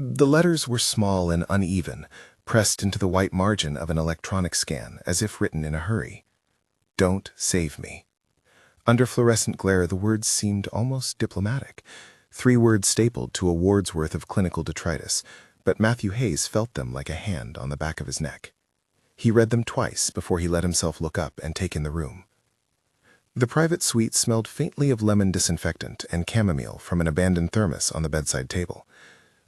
The letters were small and uneven, pressed into the white margin of an electronic scan, as if written in a hurry. "Don't save me." Under fluorescent glare, the words seemed almost diplomatic. 3 words stapled to a ward's worth of clinical detritus, but Matthew Hayes felt them like a hand on the back of his neck. He read them twice before he let himself look up and take in the room. The private suite smelled faintly of lemon disinfectant and chamomile from an abandoned thermos on the bedside table.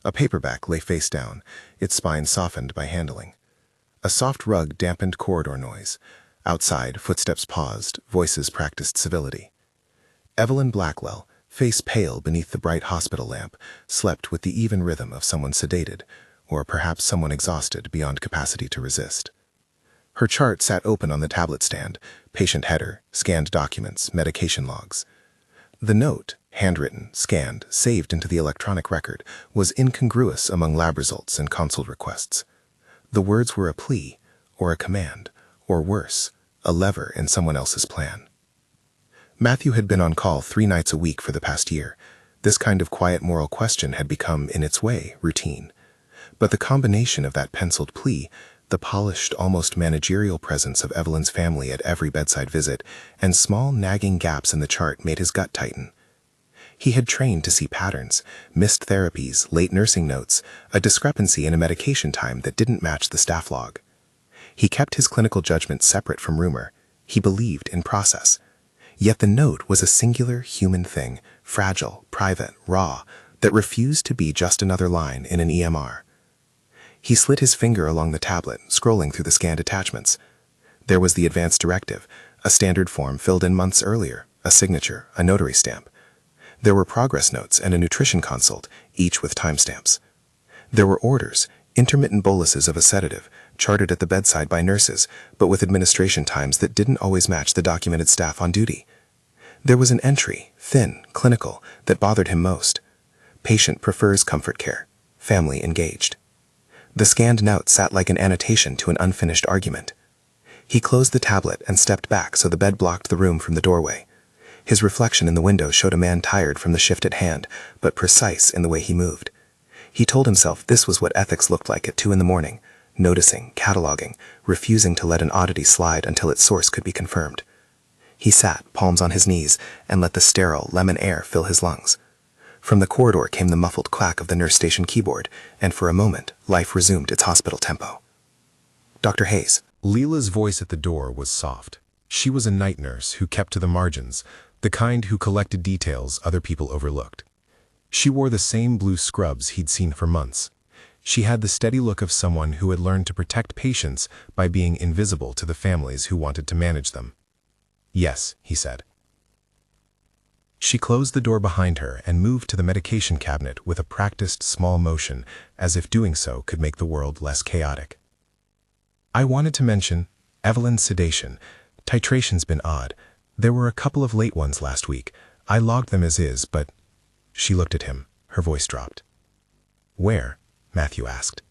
A paperback lay face down, its spine softened by handling. A soft rug dampened corridor noise. Outside, footsteps paused, voices practiced civility. Evelyn Blackwell, face pale beneath the bright hospital lamp, slept with the even rhythm of someone sedated, or perhaps someone exhausted beyond capacity to resist. Her chart sat open on the tablet stand, patient header, scanned documents, medication logs. The note, handwritten, scanned, saved into the electronic record, was incongruous among lab results and consult requests. The words were a plea, or a command, or worse, a lever in someone else's plan. Matthew had been on call 3 nights a week for the past year. This kind of quiet moral question had become, in its way, routine. But the combination of that penciled plea, the polished, almost managerial presence of Evelyn's family at every bedside visit, and small, nagging gaps in the chart made his gut tighten. He had trained to see patterns, missed therapies, late nursing notes, a discrepancy in a medication time that didn't match the staff log. He kept his clinical judgment separate from rumor. He believed in process. Yet the note was a singular human thing, fragile, private, raw, that refused to be just another line in an EMR. He slid his finger along the tablet, scrolling through the scanned attachments. There was the advance directive, a standard form filled in months earlier, a signature, a notary stamp. There were progress notes and a nutrition consult, each with timestamps. There were orders, intermittent boluses of a sedative, charted at the bedside by nurses, but with administration times that didn't always match the documented staff on duty. There was an entry, thin, clinical, that bothered him most. Patient prefers comfort care. Family engaged. The scanned note sat like an annotation to an unfinished argument. He closed the tablet and stepped back so the bed blocked the room from the doorway. His reflection in the window showed a man tired from the shift at hand, but precise in the way he moved. He told himself this was what ethics looked like at 2 a.m, noticing, cataloging, refusing to let an oddity slide until its source could be confirmed. He sat, palms on his knees, and let the sterile, lemon air fill his lungs. From the corridor came the muffled clack of the nurse station keyboard, and for a moment, life resumed its hospital tempo. "Dr. Hayes." Leela's voice at the door was soft. She was a night nurse who kept to the margins, the kind who collected details other people overlooked. She wore the same blue scrubs he'd seen for months. She had the steady look of someone who had learned to protect patients by being invisible to the families who wanted to manage them. "Yes," he said. She closed the door behind her and moved to the medication cabinet with a practiced small motion, as if doing so could make the world less chaotic. "I wanted to mention Evelyn's sedation. Titration's been odd. There were a couple of late ones last week. I logged them as is, but—" She looked at him. Her voice dropped. "Where?" Matthew asked.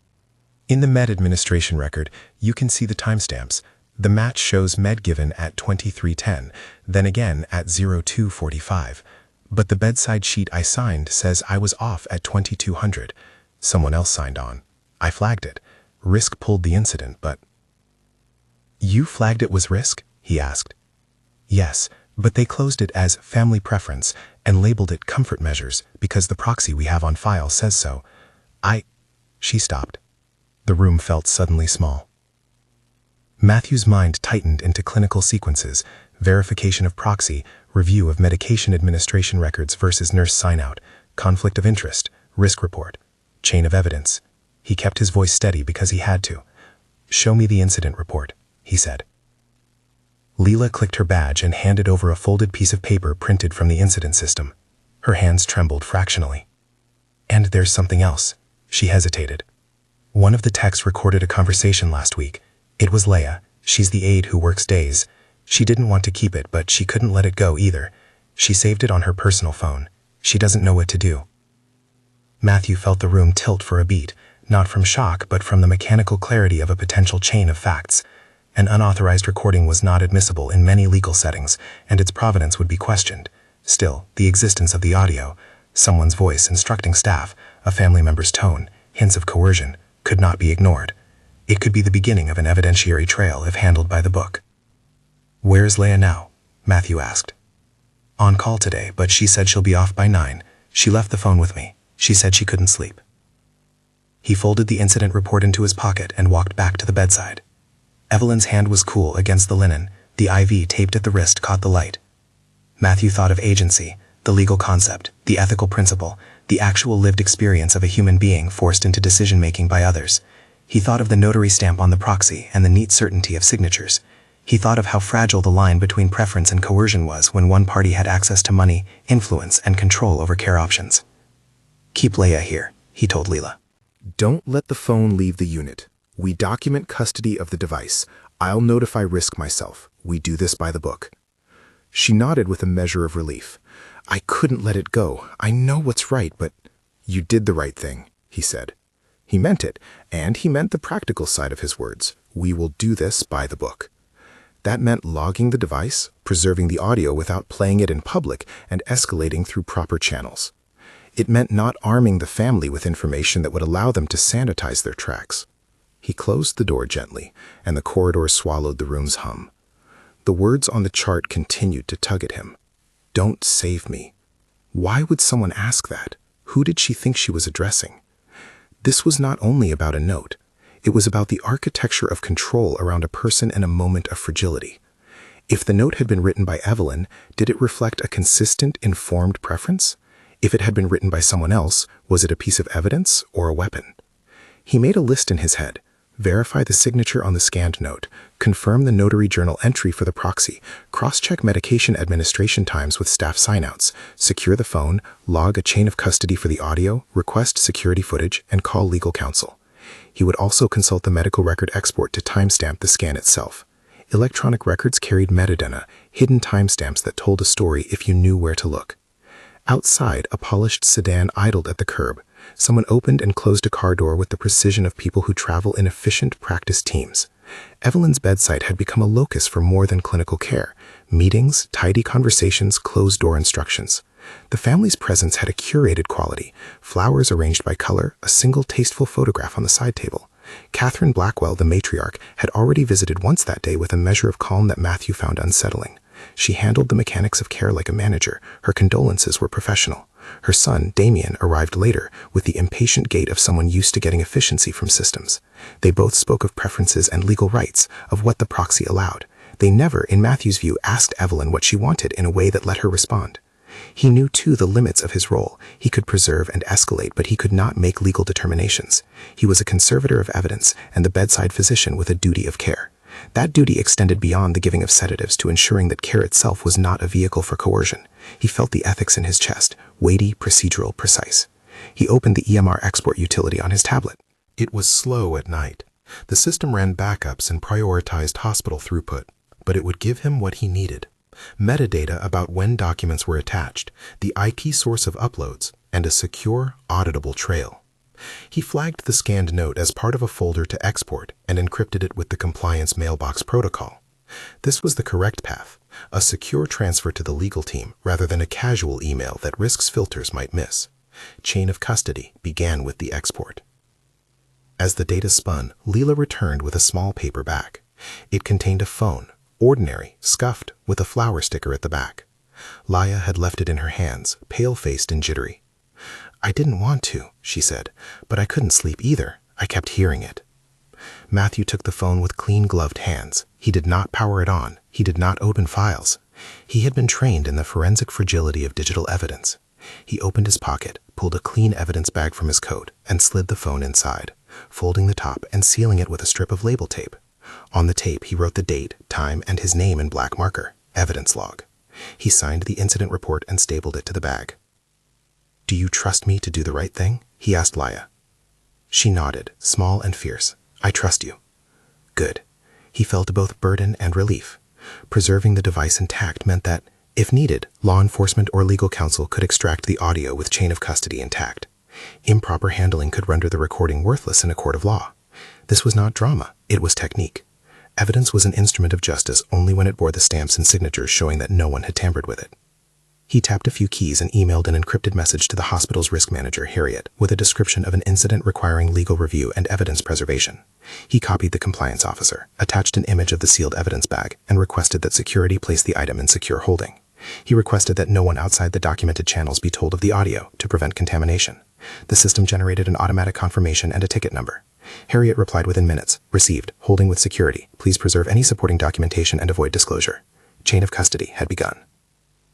"In the med administration record, you can see the timestamps. The match shows med given at 23:10, then again at 02:45. But the bedside sheet I signed says I was off at 2200. Someone else signed on. I flagged it. Risk pulled the incident, but—" "You flagged it was Risk?" he asked. "Yes, but they closed it as family preference and labeled it comfort measures because the proxy we have on file says so. She stopped. The room felt suddenly small. Matthew's mind tightened into clinical sequences, verification of proxy, review of medication administration records versus nurse sign-out, conflict of interest, risk report, chain of evidence. He kept his voice steady because he had to. "Show me the incident report," he said. Leela clicked her badge and handed over a folded piece of paper printed from the incident system. Her hands trembled fractionally. "And there's something else." She hesitated. "One of the techs recorded a conversation last week. It was Leia. She's the aide who works days. She didn't want to keep it, but she couldn't let it go either. She saved it on her personal phone. She doesn't know what to do." Matthew felt the room tilt for a beat, not from shock but from the mechanical clarity of a potential chain of facts. An unauthorized recording was not admissible in many legal settings, and its provenance would be questioned. Still, the existence of the audio, someone's voice instructing staff, a family member's tone, hints of coercion, could not be ignored. It could be the beginning of an evidentiary trail if handled by the book. "Where's Leia now?" Matthew asked. "On call today, but she said she'll be off by 9. She left the phone with me. She said she couldn't sleep." He folded the incident report into his pocket and walked back to the bedside. Evelyn's hand was cool against the linen. The IV taped at the wrist caught the light. Matthew thought of agency, the legal concept, the ethical principle, the actual lived experience of a human being forced into decision-making by others. He thought of the notary stamp on the proxy and the neat certainty of signatures. He thought of how fragile the line between preference and coercion was when one party had access to money, influence, and control over care options. "Keep Leia here," he told Leela. Don't let the phone leave the unit. We document custody of the device. I'll notify Risk myself. We do this by the book." She nodded with a measure of relief. "I couldn't let it go. I know what's right, but—" "You did the right thing," he said. He meant it, and he meant the practical side of his words. We will do this by the book. That meant logging the device, preserving the audio without playing it in public, and escalating through proper channels. It meant not arming the family with information that would allow them to sanitize their tracks. He closed the door gently, and the corridor swallowed the room's hum. The words on the chart continued to tug at him. "Don't save me." Why would someone ask that? Who did she think she was addressing? This was not only about a note. It was about the architecture of control around a person in a moment of fragility. If the note had been written by Evelyn, did it reflect a consistent, informed preference? If it had been written by someone else, was it a piece of evidence or a weapon? He made a list in his head. Verify the signature on the scanned note, confirm the notary journal entry for the proxy, cross-check medication administration times with staff signouts, secure the phone, log a chain of custody for the audio, request security footage, and call legal counsel. He would also consult the medical record export to timestamp the scan itself. Electronic records carried metadata, hidden timestamps that told a story if you knew where to look. Outside, a polished sedan idled at the curb. Someone opened and closed a car door with the precision of people who travel in efficient practice teams. Evelyn's bedside had become a locus for more than clinical care. Meetings, tidy conversations, closed-door instructions. The family's presence had a curated quality. Flowers arranged by color, a single tasteful photograph on the side table. Evelyn Blackwell, the matriarch, had already visited once that day with a measure of calm that Matthew found unsettling. She handled the mechanics of care like a manager. Her condolences were professional. Her son, Damien, arrived later, with the impatient gait of someone used to getting efficiency from systems. They both spoke of preferences and legal rights, of what the proxy allowed. They never, in Matthew's view, asked Evelyn what she wanted in a way that let her respond. He knew, too, the limits of his role. He could preserve and escalate, but he could not make legal determinations. He was a conservator of evidence and the bedside physician with a duty of care. That duty extended beyond the giving of sedatives to ensuring that care itself was not a vehicle for coercion. He felt the ethics in his chest, weighty, procedural, precise. He opened the EMR export utility on his tablet. It was slow at night. The system ran backups and prioritized hospital throughput, but it would give him what he needed. Metadata about when documents were attached, the IP source of uploads, and a secure, auditable trail. He flagged the scanned note as part of a folder to export and encrypted it with the compliance mailbox protocol. This was the correct path, a secure transfer to the legal team rather than a casual email that Risk's filters might miss. Chain of custody began with the export. As the data spun, Leela returned with a small paper bag. It contained a phone, ordinary, scuffed, with a flower sticker at the back. Leia had left it in her hands, pale-faced and jittery. "I didn't want to," she said, "but I couldn't sleep either. I kept hearing it." Matthew took the phone with clean-gloved hands. He did not power it on. He did not open files. He had been trained in the forensic fragility of digital evidence. He opened his pocket, pulled a clean evidence bag from his coat, and slid the phone inside, folding the top and sealing it with a strip of label tape. On the tape, he wrote the date, time, and his name in black marker, evidence log. He signed the incident report and stapled it to the bag. "Do you trust me to do the right thing?" he asked Leia. She nodded, small and fierce. "I trust you." Good. He felt both burden and relief. Preserving the device intact meant that, if needed, law enforcement or legal counsel could extract the audio with chain of custody intact. Improper handling could render the recording worthless in a court of law. This was not drama, it was technique. Evidence was an instrument of justice only when it bore the stamps and signatures showing that no one had tampered with it. He tapped a few keys and emailed an encrypted message to the hospital's risk manager, Harriet, with a description of an incident requiring legal review and evidence preservation. He copied the compliance officer, attached an image of the sealed evidence bag, and requested that security place the item in secure holding. He requested that no one outside the documented channels be told of the audio to prevent contamination. The system generated an automatic confirmation and a ticket number. Harriet replied within minutes, "Received, holding with security. Please preserve any supporting documentation and avoid disclosure." Chain of custody had begun.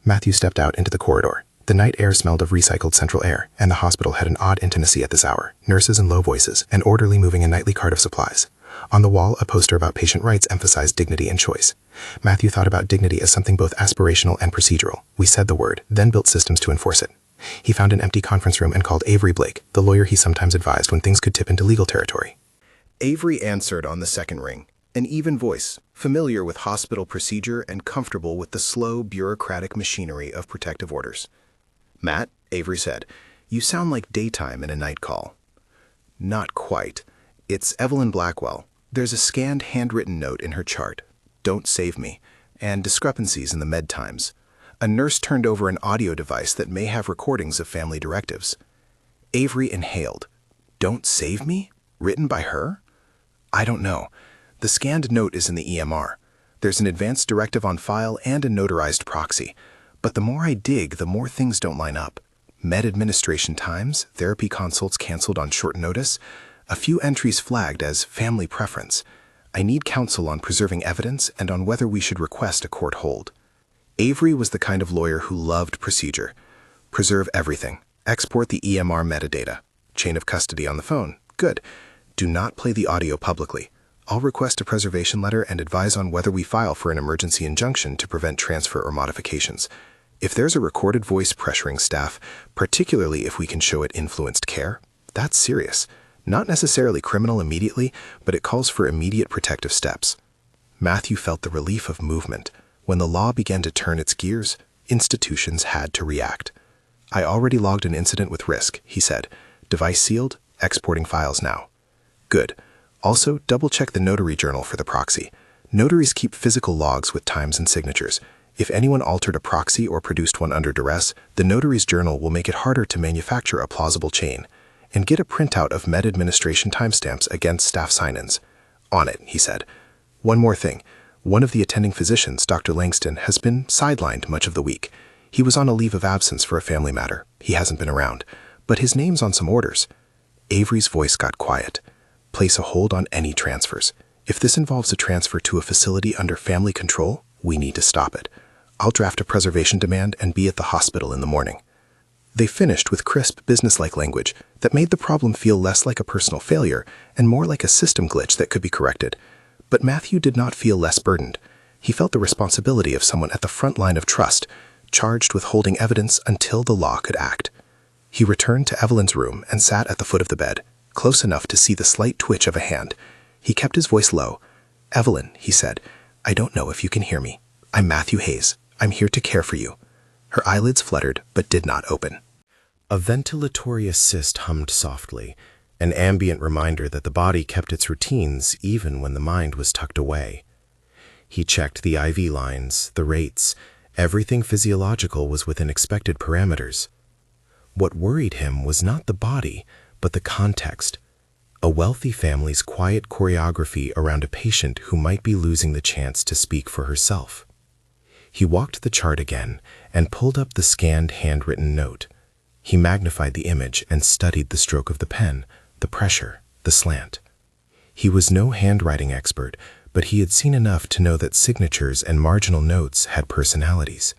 Matthew stepped out into the corridor. The night air smelled of recycled central air, and the hospital had an odd intimacy at this hour, nurses in low voices, an orderly moving a nightly cart of supplies. On the wall, a poster about patient rights emphasized dignity and choice. Matthew thought about dignity as something both aspirational and procedural. We said the word, then built systems to enforce it. He found an empty conference room and called Avery Blake, the lawyer he sometimes advised when things could tip into legal territory. Avery answered on the second ring, an even voice, familiar with hospital procedure and comfortable with the slow, bureaucratic machinery of protective orders. "Matt," Avery said, "you sound like daytime in a night call." "Not quite. It's Evelyn Blackwell. There's a scanned handwritten note in her chart, 'Don't save me,' and discrepancies in the med times. A nurse turned over an audio device that may have recordings of family directives." Avery inhaled. "Don't save me? Written by her?" "I don't know. The scanned note is in the EMR. There's an advanced directive on file and a notarized proxy. But the more I dig, the more things don't line up. Med administration times, therapy consults canceled on short notice, a few entries flagged as family preference. I need counsel on preserving evidence and on whether we should request a court hold." Avery was the kind of lawyer who loved procedure. Preserve everything. Export the EMR metadata. Chain of custody on the phone. Good. Do not play the audio publicly. I'll request a preservation letter and advise on whether we file for an emergency injunction to prevent transfer or modifications. If there's a recorded voice pressuring staff, particularly if we can show it influenced care, that's serious. Not necessarily criminal immediately, but it calls for immediate protective steps. Matthew felt the relief of movement. When the law began to turn its gears, institutions had to react. "I already logged an incident with risk," he said. "Device sealed, exporting files now." "Good. Also, double-check the notary journal for the proxy. Notaries keep physical logs with times and signatures. If anyone altered a proxy or produced one under duress, the notary's journal will make it harder to manufacture a plausible chain. And get a printout of med administration timestamps against staff sign-ins." "On it," he said. "One more thing. One of the attending physicians, Dr. Langston, has been sidelined much of the week. He was on a leave of absence for a family matter. He hasn't been around. But his name's on some orders." Avery's voice got quiet. "Place a hold on any transfers. If this involves a transfer to a facility under family control, we need to stop it. I'll draft a preservation demand and be at the hospital in the morning." They finished with crisp, businesslike language that made the problem feel less like a personal failure and more like a system glitch that could be corrected. But Matthew did not feel less burdened. He felt the responsibility of someone at the front line of trust, charged with holding evidence until the law could act. He returned to Evelyn's room and sat at the foot of the bed, close enough to see the slight twitch of a hand. He kept his voice low. "Evelyn," he said, "I don't know if you can hear me. I'm Matthew Hayes. I'm here to care for you." Her eyelids fluttered, but did not open. A ventilatory assist hummed softly, an ambient reminder that the body kept its routines even when the mind was tucked away. He checked the IV lines, the rates. Everything physiological was within expected parameters. What worried him was not the body, but the context. A wealthy family's quiet choreography around a patient who might be losing the chance to speak for herself. He walked the chart again and pulled up the scanned handwritten note. He magnified the image and studied the stroke of the pen, the pressure, the slant. He was no handwriting expert, but he had seen enough to know that signatures and marginal notes had personalities.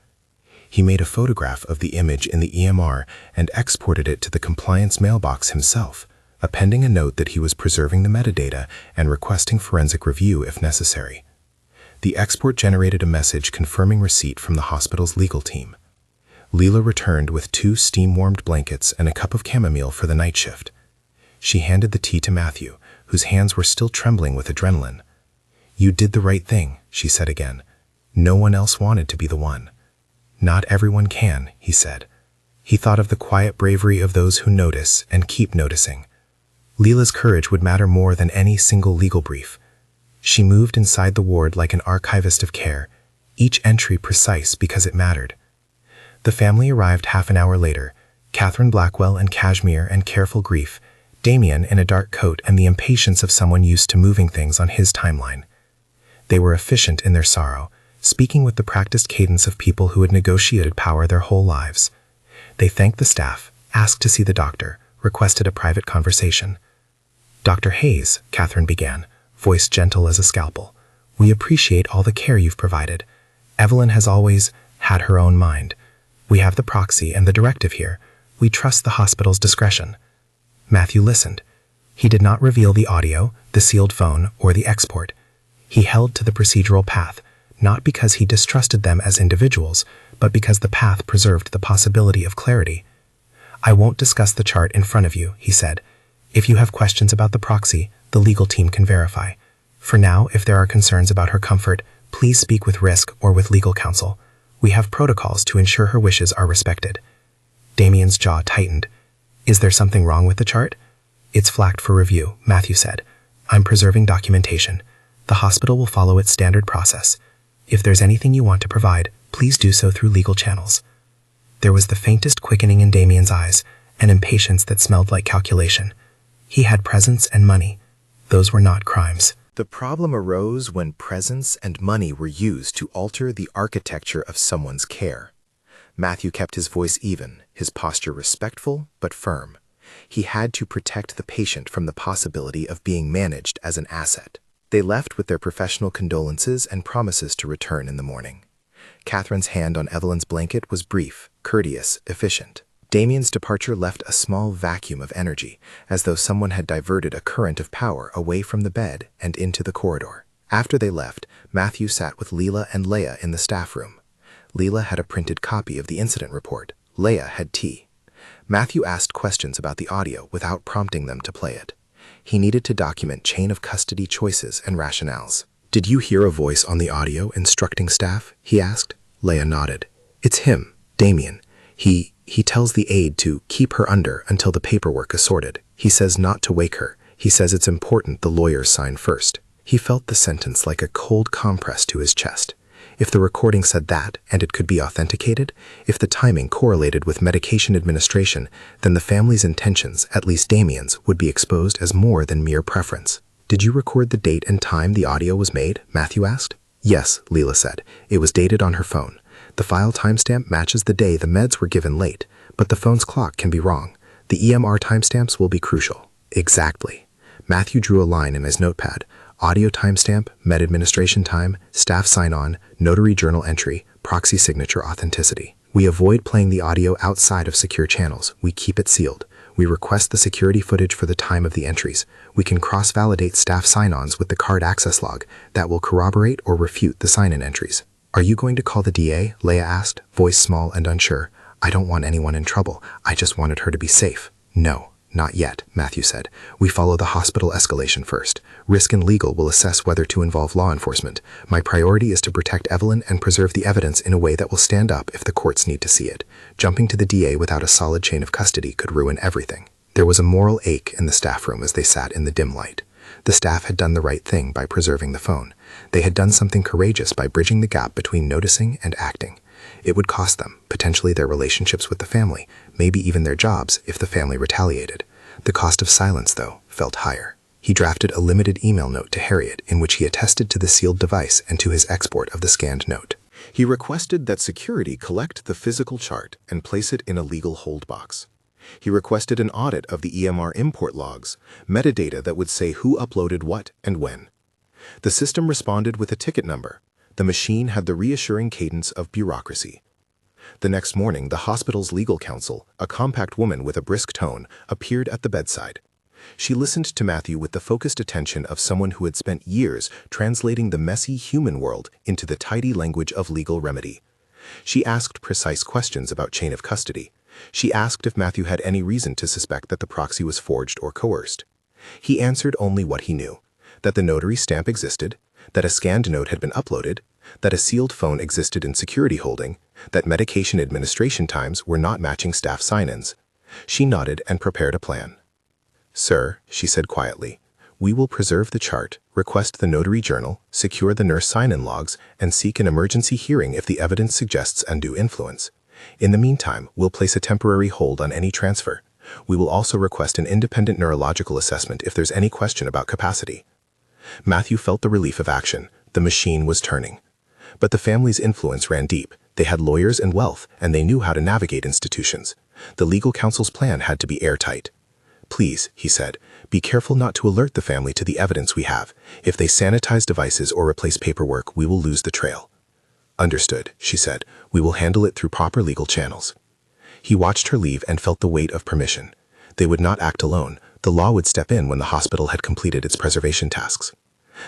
He made a photograph of the image in the EMR and exported it to the compliance mailbox himself, appending a note that he was preserving the metadata and requesting forensic review if necessary. The export generated a message confirming receipt from the hospital's legal team. Leela returned with 2 steam-warmed blankets and a cup of chamomile for the night shift. She handed the tea to Matthew, whose hands were still trembling with adrenaline. "You did the right thing," she said again. "No one else wanted to be the one." "Not everyone can," he said. He thought of the quiet bravery of those who notice and keep noticing. Leela's courage would matter more than any single legal brief. She moved inside the ward like an archivist of care, each entry precise because it mattered. The family arrived half an hour later, Catherine Blackwell in cashmere and careful grief, Damien in a dark coat and the impatience of someone used to moving things on his timeline. They were efficient in their sorrow, speaking with the practiced cadence of people who had negotiated power their whole lives. They thanked the staff, asked to see the doctor, requested a private conversation. "Dr. Hayes," Catherine began, voice gentle as a scalpel, "we appreciate all the care you've provided. Evelyn has always had her own mind. We have the proxy and the directive here. We trust the hospital's discretion." Matthew listened. He did not reveal the audio, the sealed phone, or the export. He held to the procedural path, not because he distrusted them as individuals, but because the path preserved the possibility of clarity. "I won't discuss the chart in front of you," he said. "If you have questions about the proxy, the legal team can verify. For now, if there are concerns about her comfort, please speak with Risk or with legal counsel. We have protocols to ensure her wishes are respected." Damien's jaw tightened. "Is there something wrong with the chart?" "It's flagged for review," Matthew said. "I'm preserving documentation. The hospital will follow its standard process. If there's anything you want to provide, please do so through legal channels." There was the faintest quickening in Damien's eyes, an impatience that smelled like calculation. He had presence and money. Those were not crimes. The problem arose when presence and money were used to alter the architecture of someone's care. Matthew kept his voice even, his posture respectful but firm. He had to protect the patient from the possibility of being managed as an asset. They left with their professional condolences and promises to return in the morning. Catherine's hand on Evelyn's blanket was brief, courteous, efficient. Damien's departure left a small vacuum of energy, as though someone had diverted a current of power away from the bed and into the corridor. After they left, Matthew sat with Leela and Leah in the staff room. Leela had a printed copy of the incident report. Leah had tea. Matthew asked questions about the audio without prompting them to play it. He needed to document chain of custody choices and rationales. "Did you hear a voice on the audio instructing staff?" he asked. Leah nodded. "It's him, Damien. He tells the aide to keep her under until the paperwork is sorted. He says not to wake her. He says it's important the lawyers sign first." He felt the sentence like a cold compress to his chest. If the recording said that, and it could be authenticated, if the timing correlated with medication administration, then the family's intentions, at least Damien's, would be exposed as more than mere preference. "Did you record the date and time the audio was made?" Matthew asked. "Yes," Leela said. "It was dated on her phone. The file timestamp matches the day the meds were given late, but the phone's clock can be wrong. The EMR timestamps will be crucial." "Exactly." Matthew drew a line in his notepad. Audio timestamp, med administration time, staff sign-on, notary journal entry, proxy signature authenticity. "We avoid playing the audio outside of secure channels. We keep it sealed. We request the security footage for the time of the entries. We can cross-validate staff sign-ons with the card access log that will corroborate or refute the sign-in entries." "Are you going to call the DA?" Leah asked, voice small and unsure. "I don't want anyone in trouble. I just wanted her to be safe." "No, not yet," Matthew said. "We follow the hospital escalation first. Risk and legal will assess whether to involve law enforcement. My priority is to protect Evelyn and preserve the evidence in a way that will stand up if the courts need to see it. Jumping to the DA without a solid chain of custody could ruin everything." There was a moral ache in the staff room as they sat in the dim light. The staff had done the right thing by preserving the phone. They had done something courageous by bridging the gap between noticing and acting. It would cost them, potentially their relationships with the family, maybe even their jobs if the family retaliated. The cost of silence, though, felt higher. He drafted a limited email note to Harriet in which he attested to the sealed device and to his export of the scanned note. He requested that security collect the physical chart and place it in a legal hold box. He requested an audit of the EMR import logs, metadata that would say who uploaded what and when. The system responded with a ticket number. The machine had the reassuring cadence of bureaucracy. The next morning, the hospital's legal counsel, a compact woman with a brisk tone, appeared at the bedside. She listened to Matthew with the focused attention of someone who had spent years translating the messy human world into the tidy language of legal remedy. She asked precise questions about chain of custody. She asked if Matthew had any reason to suspect that the proxy was forged or coerced. He answered only what he knew: that the notary stamp existed, that a scanned note had been uploaded, that a sealed phone existed in security holding, that medication administration times were not matching staff sign-ins. She nodded and prepared a plan. "Sir," she said quietly, "we will preserve the chart, request the notary journal, secure the nurse sign-in logs, and seek an emergency hearing if the evidence suggests undue influence. In the meantime, we'll place a temporary hold on any transfer. We will also request an independent neurological assessment if there's any question about capacity. Matthew felt the relief of action. The machine was turning. But the family's influence ran deep. They had lawyers and wealth, and they knew how to navigate institutions. The legal counsel's plan had to be airtight. "Please," he said, "be careful not to alert the family to the evidence we have. If they sanitize devices or replace paperwork, we will lose the trail." "Understood," she said. "We will handle it through proper legal channels." He watched her leave and felt the weight of permission. They would not act alone. The law would step in when the hospital had completed its preservation tasks.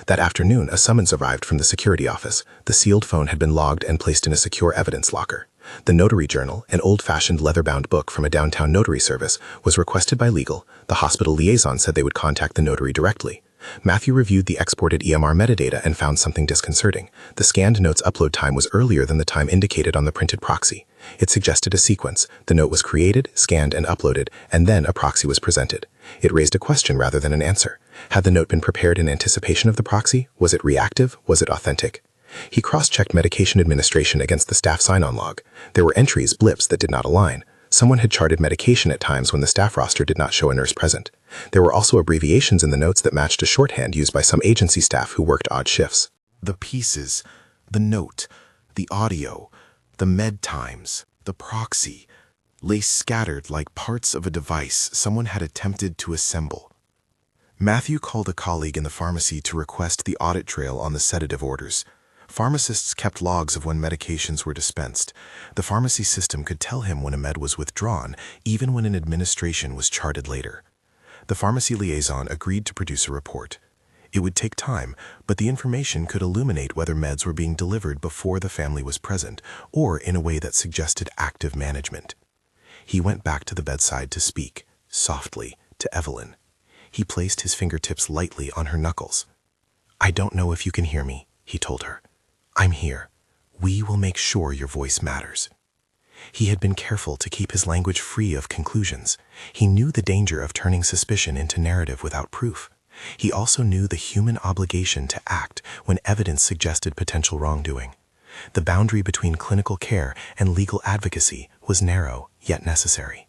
That afternoon, a summons arrived from the security office. The sealed phone had been logged and placed in a secure evidence locker. The notary journal, an old-fashioned leather-bound book from a downtown notary service, was requested by legal. The hospital liaison said they would contact the notary directly. Matthew reviewed the exported EMR metadata and found something disconcerting. The scanned note's upload time was earlier than the time indicated on the printed proxy. It suggested a sequence. The note was created, scanned, and uploaded, and then a proxy was presented. It raised a question rather than an answer. Had the note been prepared in anticipation of the proxy? Was it reactive? Was it authentic? He cross-checked medication administration against the staff sign-on log. There were entries, blips, that did not align. Someone had charted medication at times when the staff roster did not show a nurse present. There were also abbreviations in the notes that matched a shorthand used by some agency staff who worked odd shifts. The pieces, the note, the audio, the med times, the proxy, lay scattered like parts of a device someone had attempted to assemble. Matthew called a colleague in the pharmacy to request the audit trail on the sedative orders. Pharmacists kept logs of when medications were dispensed. The pharmacy system could tell him when a med was withdrawn, even when an administration was charted later. The pharmacy liaison agreed to produce a report. It would take time, but the information could illuminate whether meds were being delivered before the family was present, or in a way that suggested active management. He went back to the bedside to speak, softly, to Evelyn. He placed his fingertips lightly on her knuckles. "I don't know if you can hear me," he told her. "I'm here. We will make sure your voice matters." He had been careful to keep his language free of conclusions. He knew the danger of turning suspicion into narrative without proof. He also knew the human obligation to act when evidence suggested potential wrongdoing. The boundary between clinical care and legal advocacy was narrow, yet necessary.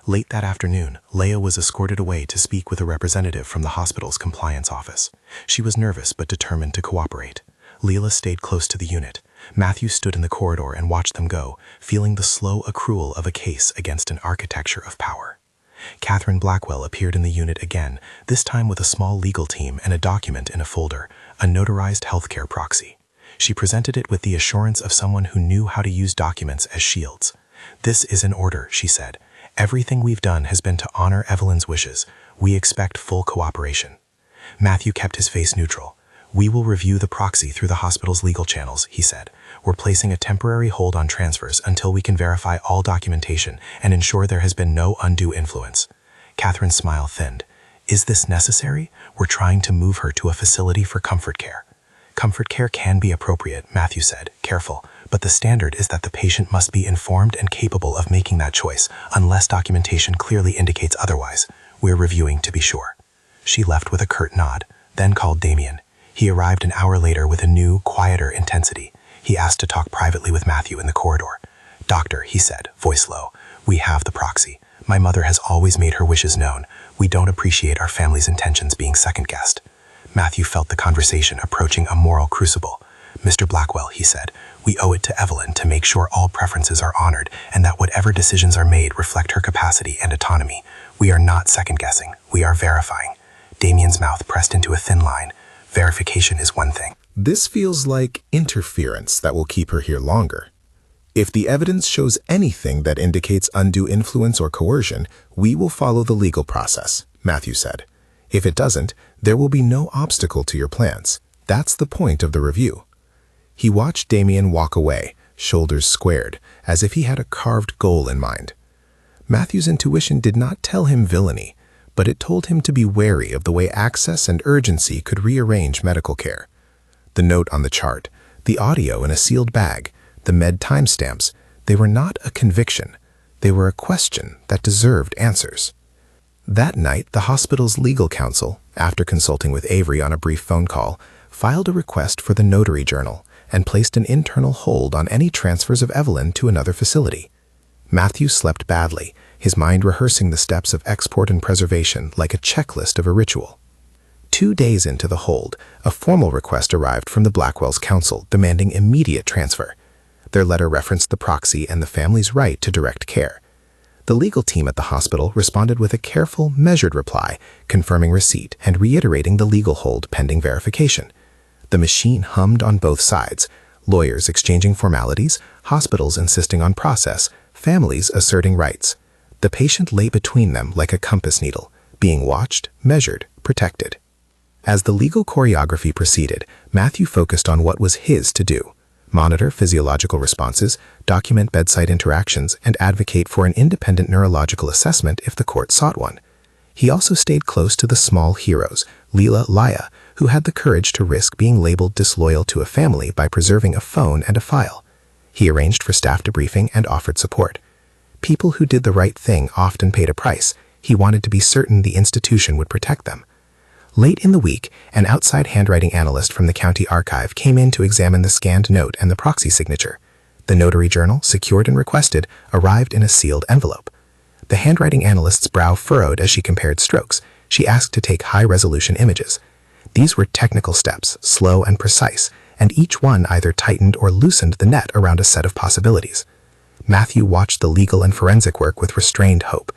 Late that afternoon, Leah was escorted away to speak with a representative from the hospital's compliance office. She was nervous but determined to cooperate. Leela stayed close to the unit. Matthew stood in the corridor and watched them go, feeling the slow accrual of a case against an architecture of power. Evelyn Blackwell appeared in the unit again, this time with a small legal team and a document in a folder, a notarized healthcare proxy. She presented it with the assurance of someone who knew how to use documents as shields. "This is an order," she said. "Everything we've done has been to honor Evelyn's wishes. We expect full cooperation." Matthew kept his face neutral. "We will review the proxy through the hospital's legal channels," he said. "We're placing a temporary hold on transfers until we can verify all documentation and ensure there has been no undue influence." Catherine's smile thinned. "Is this necessary? We're trying to move her to a facility for comfort care." "Comfort care can be appropriate," Matthew said, careful, "but the standard is that the patient must be informed and capable of making that choice, unless documentation clearly indicates otherwise. We're reviewing to be sure." She left with a curt nod, then called Damien. He arrived an hour later with a new, quieter intensity. He asked to talk privately with Matthew in the corridor. "Doctor," he said, voice low, "we have the proxy. My mother has always made her wishes known. We don't appreciate our family's intentions being second-guessed." Matthew felt the conversation approaching a moral crucible. "Mr. Blackwell," he said, "we owe it to Evelyn to make sure all preferences are honored and that whatever decisions are made reflect her capacity and autonomy. We are not second-guessing. We are verifying." Damien's mouth pressed into a thin line. "Verification is one thing." This feels like interference that will keep her here longer. "If the evidence shows anything that indicates undue influence or coercion, we will follow the legal process," Matthew said. "If it doesn't, there will be no obstacle to your plans. That's the point of the review." He watched Damien walk away, shoulders squared, as if he had a carved goal in mind. Matthew's intuition did not tell him villainy, but it told him to be wary of the way access and urgency could rearrange medical care. The note on the chart, the audio in a sealed bag, the med timestamps, they were not a conviction. They were a question that deserved answers. That night, the hospital's legal counsel, after consulting with Avery on a brief phone call, filed a request for the notary journal, and placed an internal hold on any transfers of Evelyn to another facility. Matthew slept badly, his mind rehearsing the steps of export and preservation like a checklist of a ritual. 2 days into the hold, a formal request arrived from the Blackwell's counsel demanding immediate transfer. Their letter referenced the proxy and the family's right to direct care. The legal team at the hospital responded with a careful, measured reply, confirming receipt and reiterating the legal hold pending verification. The machine hummed on both sides, lawyers exchanging formalities, hospitals insisting on process, families asserting rights. The patient lay between them like a compass needle, being watched, measured, protected. As the legal choreography proceeded, Matthew focused on what was his to do: monitor physiological responses, document bedside interactions, and advocate for an independent neurological assessment if the court sought one. He also stayed close to the small heroes, Laya, who had the courage to risk being labeled disloyal to a family by preserving a phone and a file. He arranged for staff debriefing and offered support. People who did the right thing often paid a price. He wanted to be certain the institution would protect them. Late in the week, an outside handwriting analyst from the county archive came in to examine the scanned note and the proxy signature. The notary journal, secured and requested, arrived in a sealed envelope. The handwriting analyst's brow furrowed as she compared strokes. She asked to take high-resolution images. These were technical steps, slow and precise, and each one either tightened or loosened the net around a set of possibilities. Matthew watched the legal and forensic work with restrained hope.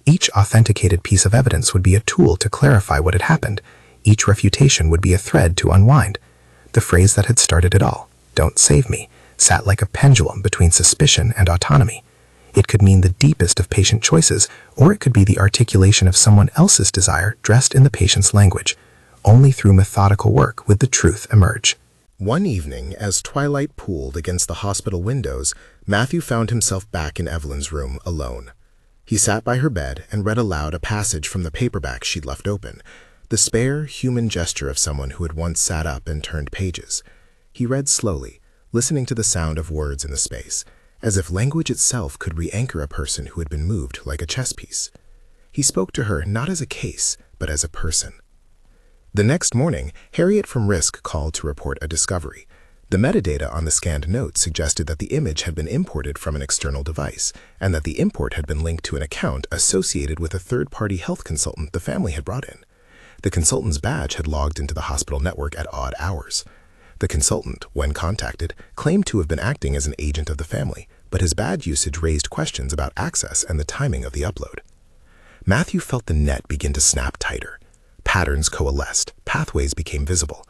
Each authenticated piece of evidence would be a tool to clarify what had happened. Each refutation would be a thread to unwind. The phrase that had started it all, "Don't save me," sat like a pendulum between suspicion and autonomy. It could mean the deepest of patient choices, or it could be the articulation of someone else's desire dressed in the patient's language. Only through methodical work would the truth emerge. One evening, as twilight pooled against the hospital windows, Matthew found himself back in Evelyn's room, alone. He sat by her bed and read aloud a passage from the paperback she'd left open, the spare, human gesture of someone who had once sat up and turned pages. He read slowly, listening to the sound of words in the space, as if language itself could re-anchor a person who had been moved like a chess piece. He spoke to her not as a case, but as a person. The next morning, Harriet from Risk called to report a discovery. The metadata on the scanned note suggested that the image had been imported from an external device, and that the import had been linked to an account associated with a third-party health consultant the family had brought in. The consultant's badge had logged into the hospital network at odd hours. The consultant, when contacted, claimed to have been acting as an agent of the family, but his badge usage raised questions about access and the timing of the upload. Matthew felt the net begin to snap tighter. Patterns coalesced, pathways became visible.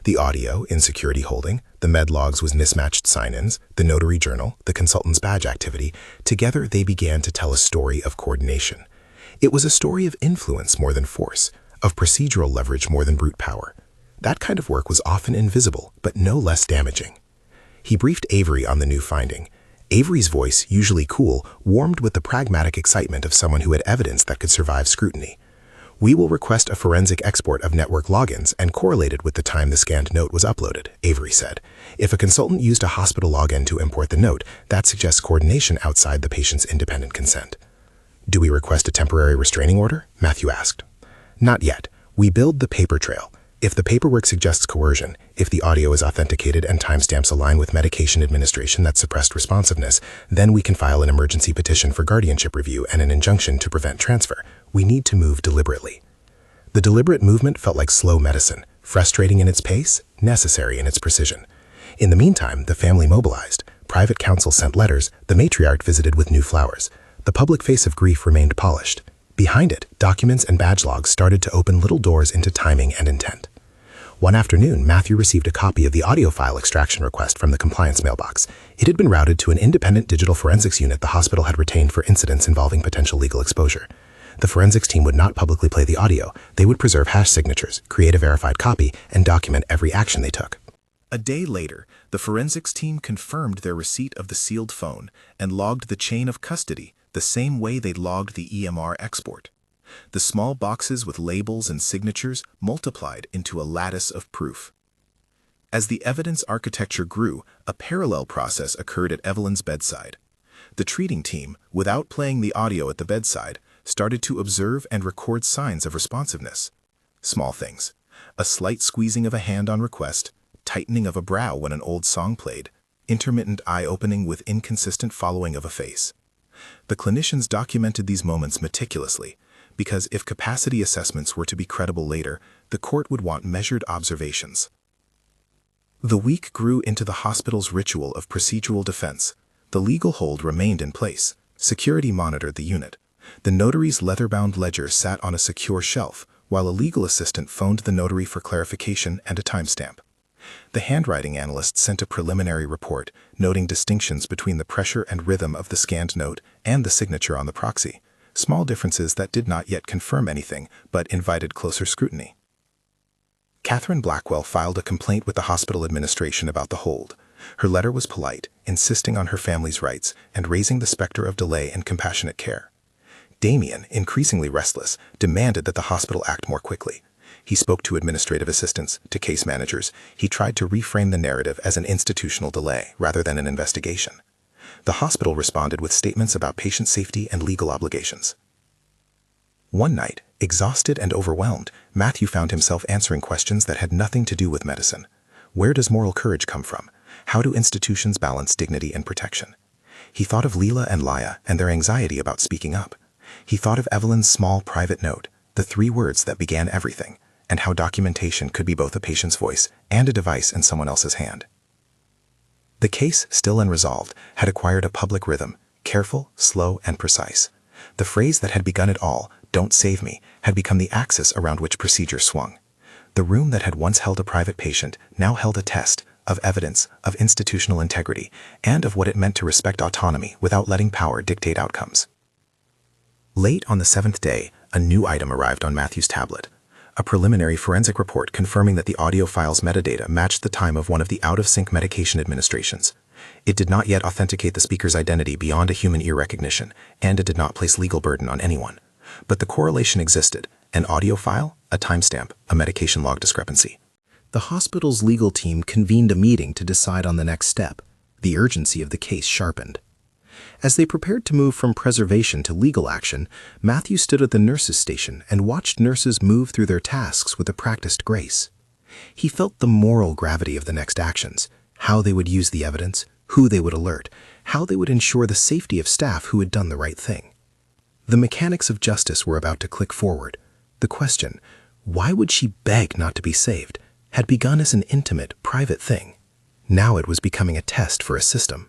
The audio, insecurity holding, the med logs with mismatched sign-ins, the notary journal, the consultant's badge activity, together they began to tell a story of coordination. It was a story of influence more than force, of procedural leverage more than brute power. That kind of work was often invisible, but no less damaging. He briefed Avery on the new finding. Avery's voice, usually cool, warmed with the pragmatic excitement of someone who had evidence that could survive scrutiny. "We will request a forensic export of network logins and correlate it with the time the scanned note was uploaded," Avery said. "If a consultant used a hospital login to import the note, that suggests coordination outside the patient's independent consent." "Do we request a temporary restraining order?" Matthew asked. "Not yet. We build the paper trail. If the paperwork suggests coercion, if the audio is authenticated and timestamps align with medication administration that suppressed responsiveness, then we can file an emergency petition for guardianship review and an injunction to prevent transfer. We need to move deliberately." The deliberate movement felt like slow medicine, frustrating in its pace, necessary in its precision. In the meantime, the family mobilized. Private counsel sent letters, the matriarch visited with new flowers. The public face of grief remained polished. Behind it, documents and badge logs started to open little doors into timing and intent. One afternoon, Matthew received a copy of the audio file extraction request from the compliance mailbox. It had been routed to an independent digital forensics unit the hospital had retained for incidents involving potential legal exposure. The forensics team would not publicly play the audio. They would preserve hash signatures, create a verified copy, and document every action they took. A day later, the forensics team confirmed their receipt of the sealed phone and logged the chain of custody the same way they'd logged the EMR export. The small boxes with labels and signatures multiplied into a lattice of proof. As the evidence architecture grew, a parallel process occurred at Evelyn's bedside. The treating team, without playing the audio at the bedside, started to observe and record signs of responsiveness. Small things: a slight squeezing of a hand on request, tightening of a brow when an old song played, intermittent eye-opening with inconsistent following of a face. The clinicians documented these moments meticulously, because if capacity assessments were to be credible later, the court would want measured observations. The week grew into the hospital's ritual of procedural defense. The legal hold remained in place. Security monitored the unit. The notary's leather-bound ledger sat on a secure shelf, while a legal assistant phoned the notary for clarification and a timestamp. The handwriting analyst sent a preliminary report, noting distinctions between the pressure and rhythm of the scanned note and the signature on the proxy, small differences that did not yet confirm anything, but invited closer scrutiny. Evelyn Blackwell filed a complaint with the hospital administration about the hold. Her letter was polite, insisting on her family's rights and raising the specter of delay and compassionate care. Damien, increasingly restless, demanded that the hospital act more quickly. He spoke to administrative assistants, to case managers. He tried to reframe the narrative as an institutional delay rather than an investigation. The hospital responded with statements about patient safety and legal obligations. One night, exhausted and overwhelmed, Matthew found himself answering questions that had nothing to do with medicine. Where does moral courage come from? How do institutions balance dignity and protection? He thought of Leela and Laya and their anxiety about speaking up. He thought of Evelyn's small private note, the 3 words that began everything, and how documentation could be both a patient's voice and a device in someone else's hand. The case, still unresolved, had acquired a public rhythm, careful, slow, and precise. The phrase that had begun it all, "Don't save me," had become the axis around which procedure swung. The room that had once held a private patient now held a test of evidence, of institutional integrity, and of what it meant to respect autonomy without letting power dictate outcomes. Late on the 7th day, a new item arrived on Matthew's tablet. A preliminary forensic report confirming that the audio file's metadata matched the time of one of the out-of-sync medication administrations. It did not yet authenticate the speaker's identity beyond a human ear recognition, and it did not place legal burden on anyone. But the correlation existed: an audio file, a timestamp, a medication log discrepancy. The hospital's legal team convened a meeting to decide on the next step. The urgency of the case sharpened. As they prepared to move from preservation to legal action, Matthew stood at the nurses' station and watched nurses move through their tasks with a practiced grace. He felt the moral gravity of the next actions, how they would use the evidence, who they would alert, how they would ensure the safety of staff who had done the right thing. The mechanics of justice were about to click forward. The question, why would she beg not to be saved, had begun as an intimate, private thing. Now it was becoming a test for a system.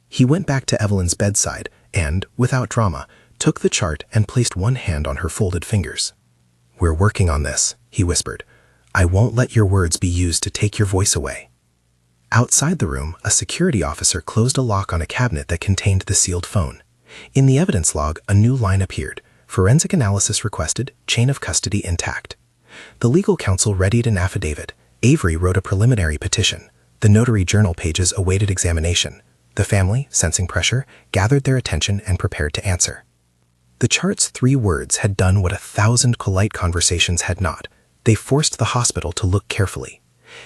He went back to Evelyn's bedside and, without drama, took the chart and placed one hand on her folded fingers. "We're working on this," he whispered. "I won't let your words be used to take your voice away." Outside the room, a security officer closed a lock on a cabinet that contained the sealed phone. In the evidence log, a new line appeared: "Forensic analysis requested, chain of custody intact." The legal counsel readied an affidavit. Avery wrote a preliminary petition. The notary journal pages awaited examination. The family, sensing pressure, gathered their attention and prepared to answer. The chart's 3 words had done what 1,000 polite conversations had not. They forced the hospital to look carefully.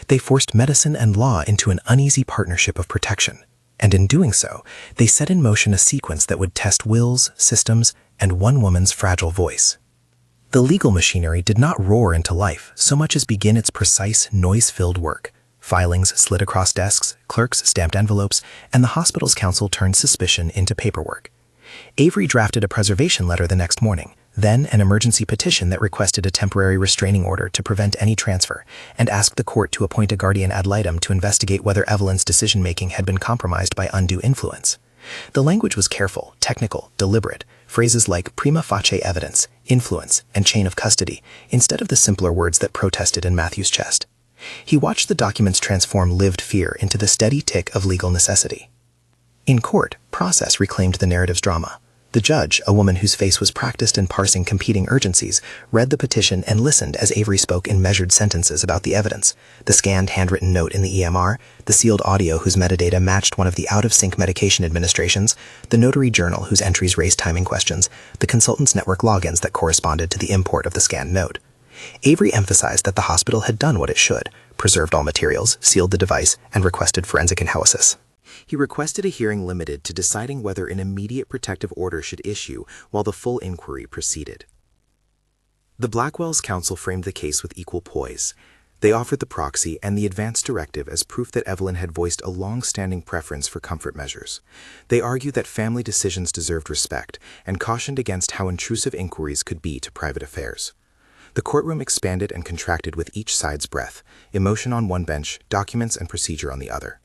They forced medicine and law into an uneasy partnership of protection. And in doing so, they set in motion a sequence that would test wills, systems, and one woman's fragile voice. The legal machinery did not roar into life so much as begin its precise, noise-filled work. Filings slid across desks, clerks stamped envelopes, and the hospital's counsel turned suspicion into paperwork. Avery drafted a preservation letter the next morning, then an emergency petition that requested a temporary restraining order to prevent any transfer, and asked the court to appoint a guardian ad litem to investigate whether Evelyn's decision-making had been compromised by undue influence. The language was careful, technical, deliberate, phrases like prima facie evidence, influence, and chain of custody, instead of the simpler words that protested in Matthew's chest. He watched the documents transform lived fear into the steady tick of legal necessity. In court, process reclaimed the narrative's drama. The judge, a woman whose face was practiced in parsing competing urgencies, read the petition and listened as Avery spoke in measured sentences about the evidence: the scanned handwritten note in the EMR, the sealed audio whose metadata matched one of the out-of-sync medication administrations, the notary journal whose entries raised timing questions, the consultant's network logins that corresponded to the import of the scanned note. Avery emphasized that the hospital had done what it should, preserved all materials, sealed the device, and requested forensic analysis. He requested a hearing limited to deciding whether an immediate protective order should issue while the full inquiry proceeded. The Blackwells' counsel framed the case with equal poise. They offered the proxy and the advance directive as proof that Evelyn had voiced a long-standing preference for comfort measures. They argued that family decisions deserved respect and cautioned against how intrusive inquiries could be to private affairs. The courtroom expanded and contracted with each side's breath, emotion on one bench, documents and procedure on the other.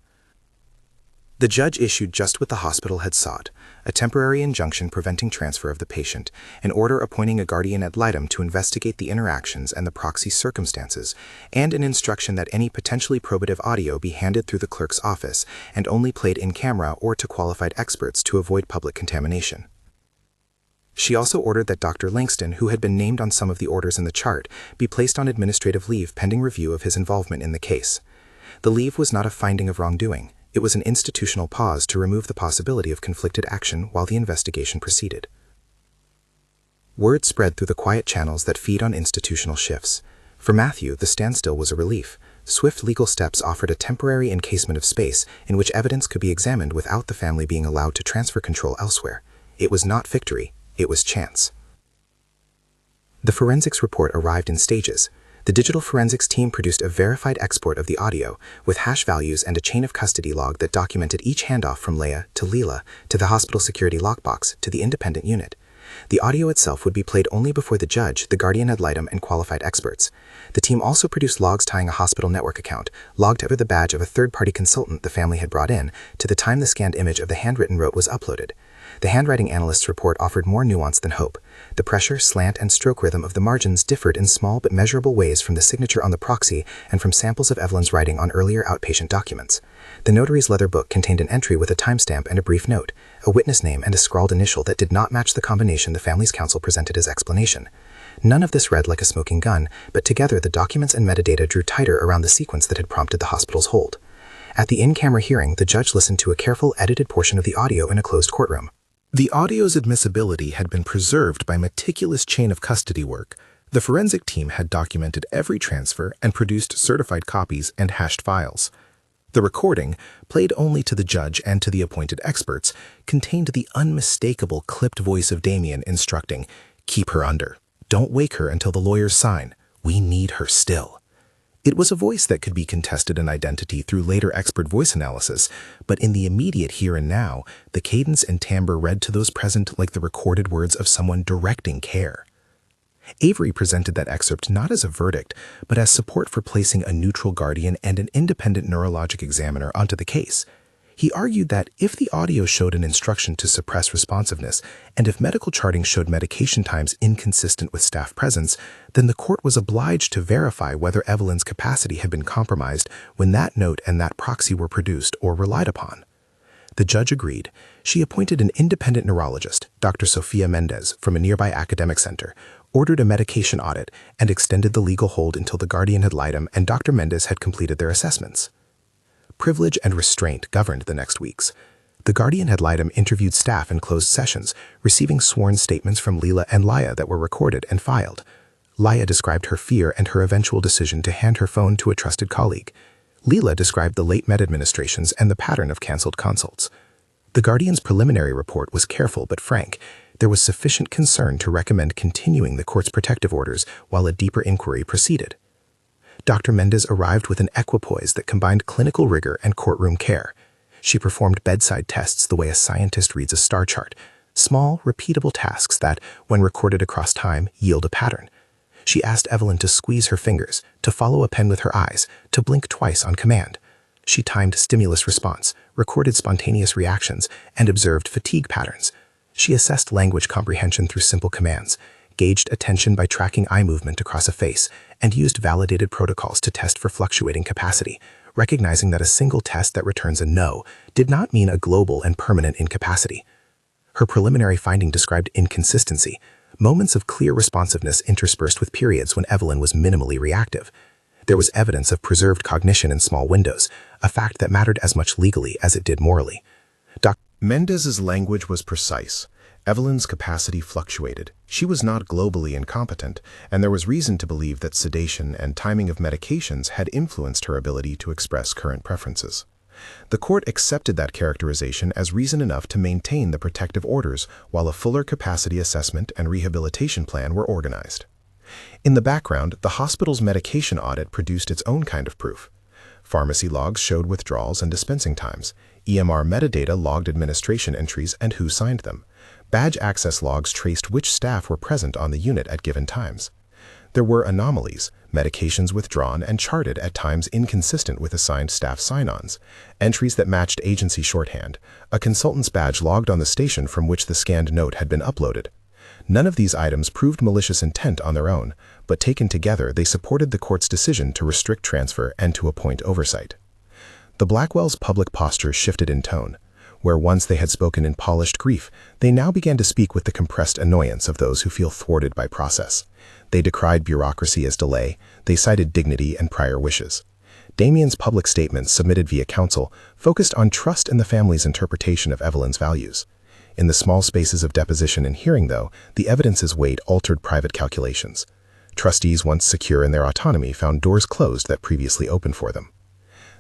The judge issued just what the hospital had sought, a temporary injunction preventing transfer of the patient, an order appointing a guardian ad litem to investigate the interactions and the proxy's circumstances, and an instruction that any potentially probative audio be handed through the clerk's office and only played in camera or to qualified experts to avoid public contamination. She also ordered that Dr. Langston, who had been named on some of the orders in the chart, be placed on administrative leave pending review of his involvement in the case. The leave was not a finding of wrongdoing. It was an institutional pause to remove the possibility of conflicted action while the investigation proceeded. Word spread through the quiet channels that feed on institutional shifts. For Matthew, the standstill was a relief. Swift legal steps offered a temporary encasement of space in which evidence could be examined without the family being allowed to transfer control elsewhere. It was not victory, it was chance. The forensics report arrived in stages. The digital forensics team produced a verified export of the audio with hash values and a chain of custody log that documented each handoff from Leah to Leela to the hospital security lockbox to the independent unit. The audio itself would be played only before the judge, the guardian ad litem, and qualified experts. The team also produced logs tying a hospital network account, logged under the badge of a third-party consultant the family had brought in, to the time the scanned image of the handwritten note was uploaded. The handwriting analyst's report offered more nuance than hope. The pressure, slant, and stroke rhythm of the margins differed in small but measurable ways from the signature on the proxy and from samples of Evelyn's writing on earlier outpatient documents. The notary's leather book contained an entry with a timestamp and a brief note, a witness name and a scrawled initial that did not match the combination the family's counsel presented as explanation. None of this read like a smoking gun, but together the documents and metadata drew tighter around the sequence that had prompted the hospital's hold. At the in-camera hearing, the judge listened to a careful, edited portion of the audio in a closed courtroom. The audio's admissibility had been preserved by meticulous chain of custody work. The forensic team had documented every transfer and produced certified copies and hashed files. The recording, played only to the judge and to the appointed experts, contained the unmistakable clipped voice of Damien instructing, "Keep her under. Don't wake her until the lawyers sign. We need her still." It was a voice that could be contested in identity through later expert voice analysis, but in the immediate here and now, the cadence and timbre read to those present like the recorded words of someone directing care. Avery presented that excerpt not as a verdict, but as support for placing a neutral guardian and an independent neurologic examiner onto the case. He argued that if the audio showed an instruction to suppress responsiveness, and if medical charting showed medication times inconsistent with staff presence, then the court was obliged to verify whether Evelyn's capacity had been compromised when that note and that proxy were produced or relied upon. The judge agreed. She appointed an independent neurologist, Dr. Sofia Mendez, from a nearby academic center, ordered a medication audit, and extended the legal hold until the guardian ad litem and Dr. Mendez had completed their assessments. Privilege and restraint governed the next weeks. The guardian ad litem interviewed staff in closed sessions, receiving sworn statements from Leela and Laya that were recorded and filed. Laya described her fear and her eventual decision to hand her phone to a trusted colleague. Leela described the late med administrations and the pattern of canceled consults. The guardian's preliminary report was careful but frank. There was sufficient concern to recommend continuing the court's protective orders while a deeper inquiry proceeded. Dr. Mendez arrived with an equipoise that combined clinical rigor and courtroom care. She performed bedside tests the way a scientist reads a star chart, small, repeatable tasks that, when recorded across time, yield a pattern. She asked Evelyn to squeeze her fingers, to follow a pen with her eyes, to blink twice on command. She timed stimulus response, recorded spontaneous reactions, and observed fatigue patterns. She assessed language comprehension through simple commands, gauged attention by tracking eye movement across a face, and used validated protocols to test for fluctuating capacity, recognizing that a single test that returns a no did not mean a global and permanent incapacity. Her preliminary finding described inconsistency, moments of clear responsiveness interspersed with periods when Evelyn was minimally reactive. There was evidence of preserved cognition in small windows, a fact that mattered as much legally as it did morally. Mendez's language was precise. Evelyn's capacity fluctuated. She was not globally incompetent, and there was reason to believe that sedation and timing of medications had influenced her ability to express current preferences. The court accepted that characterization as reason enough to maintain the protective orders while a fuller capacity assessment and rehabilitation plan were organized. In the background, the hospital's medication audit produced its own kind of proof. Pharmacy logs showed withdrawals and dispensing times. EMR metadata logged administration entries and who signed them. Badge access logs traced which staff were present on the unit at given times. There were anomalies, medications withdrawn and charted at times inconsistent with assigned staff sign-ons, entries that matched agency shorthand, a consultant's badge logged on the station from which the scanned note had been uploaded. None of these items proved malicious intent on their own, but taken together they supported the court's decision to restrict transfer and to appoint oversight. The Blackwells' public posture shifted in tone. Where once they had spoken in polished grief, they now began to speak with the compressed annoyance of those who feel thwarted by process. They decried bureaucracy as delay, they cited dignity and prior wishes. Damien's public statements, submitted via counsel, focused on trust in the family's interpretation of Evelyn's values. In the small spaces of deposition and hearing, though, the evidence's weight altered private calculations. Trustees, once secure in their autonomy, found doors closed that previously opened for them.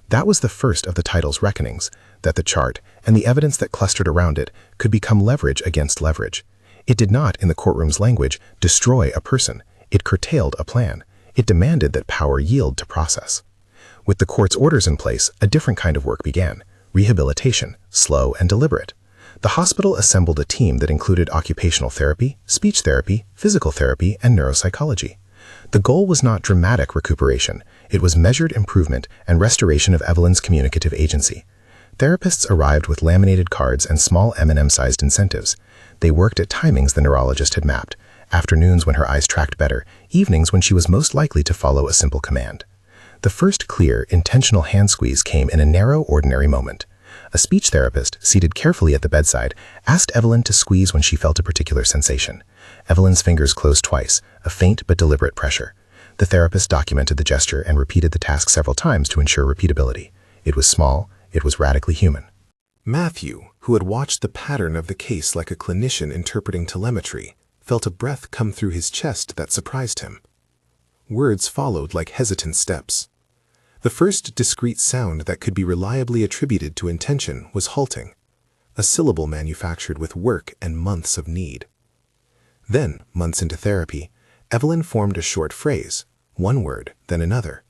That was the first of the title's reckonings, that the chart and the evidence that clustered around it could become leverage against leverage. It did not, in the courtroom's language, destroy a person. It curtailed a plan. It demanded that power yield to process. With the court's orders in place, a different kind of work began: rehabilitation, slow and deliberate. The hospital assembled a team that included occupational therapy, speech therapy, physical therapy, and neuropsychology. The goal was not dramatic recuperation, it was measured improvement and restoration of Evelyn's communicative agency. Therapists arrived with laminated cards and small M&M-sized incentives. They worked at timings the neurologist had mapped: afternoons when her eyes tracked better, evenings when she was most likely to follow a simple command. The first clear, intentional hand squeeze came in a narrow, ordinary moment. A speech therapist, seated carefully at the bedside, asked Evelyn to squeeze when she felt a particular sensation. Evelyn's fingers closed twice, a faint but deliberate pressure. The therapist documented the gesture and repeated the task several times to ensure repeatability. It was small, it was radically human. Matthew, who had watched the pattern of the case like a clinician interpreting telemetry, felt a breath come through his chest that surprised him. Words followed like hesitant steps. The first discrete sound that could be reliably attributed to intention was halting, a syllable manufactured with work and months of need. Then, months into therapy, Evelyn formed a short phrase, one word, then another,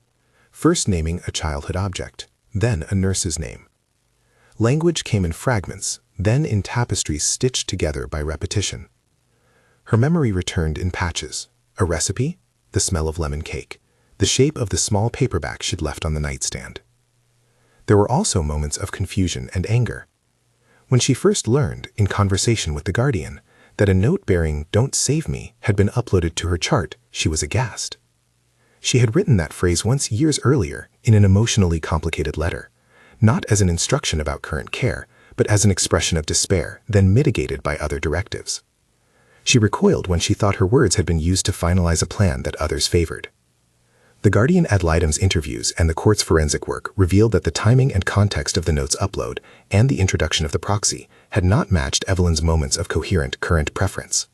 first naming a childhood object, then a nurse's name. Language came in fragments, then in tapestries stitched together by repetition. Her memory returned in patches: a recipe, the smell of lemon cake, the shape of the small paperback she'd left on the nightstand. There were also moments of confusion and anger. When she first learned, in conversation with the guardian, that a note bearing "Don't save me" had been uploaded to her chart, she was aghast. She had written that phrase once years earlier in an emotionally complicated letter, not as an instruction about current care, but as an expression of despair, then mitigated by other directives. She recoiled when she thought her words had been used to finalize a plan that others favored. The guardian ad litem's interviews and the court's forensic work revealed that the timing and context of the note's upload and the introduction of the proxy had not matched Evelyn's moments of coherent current preference.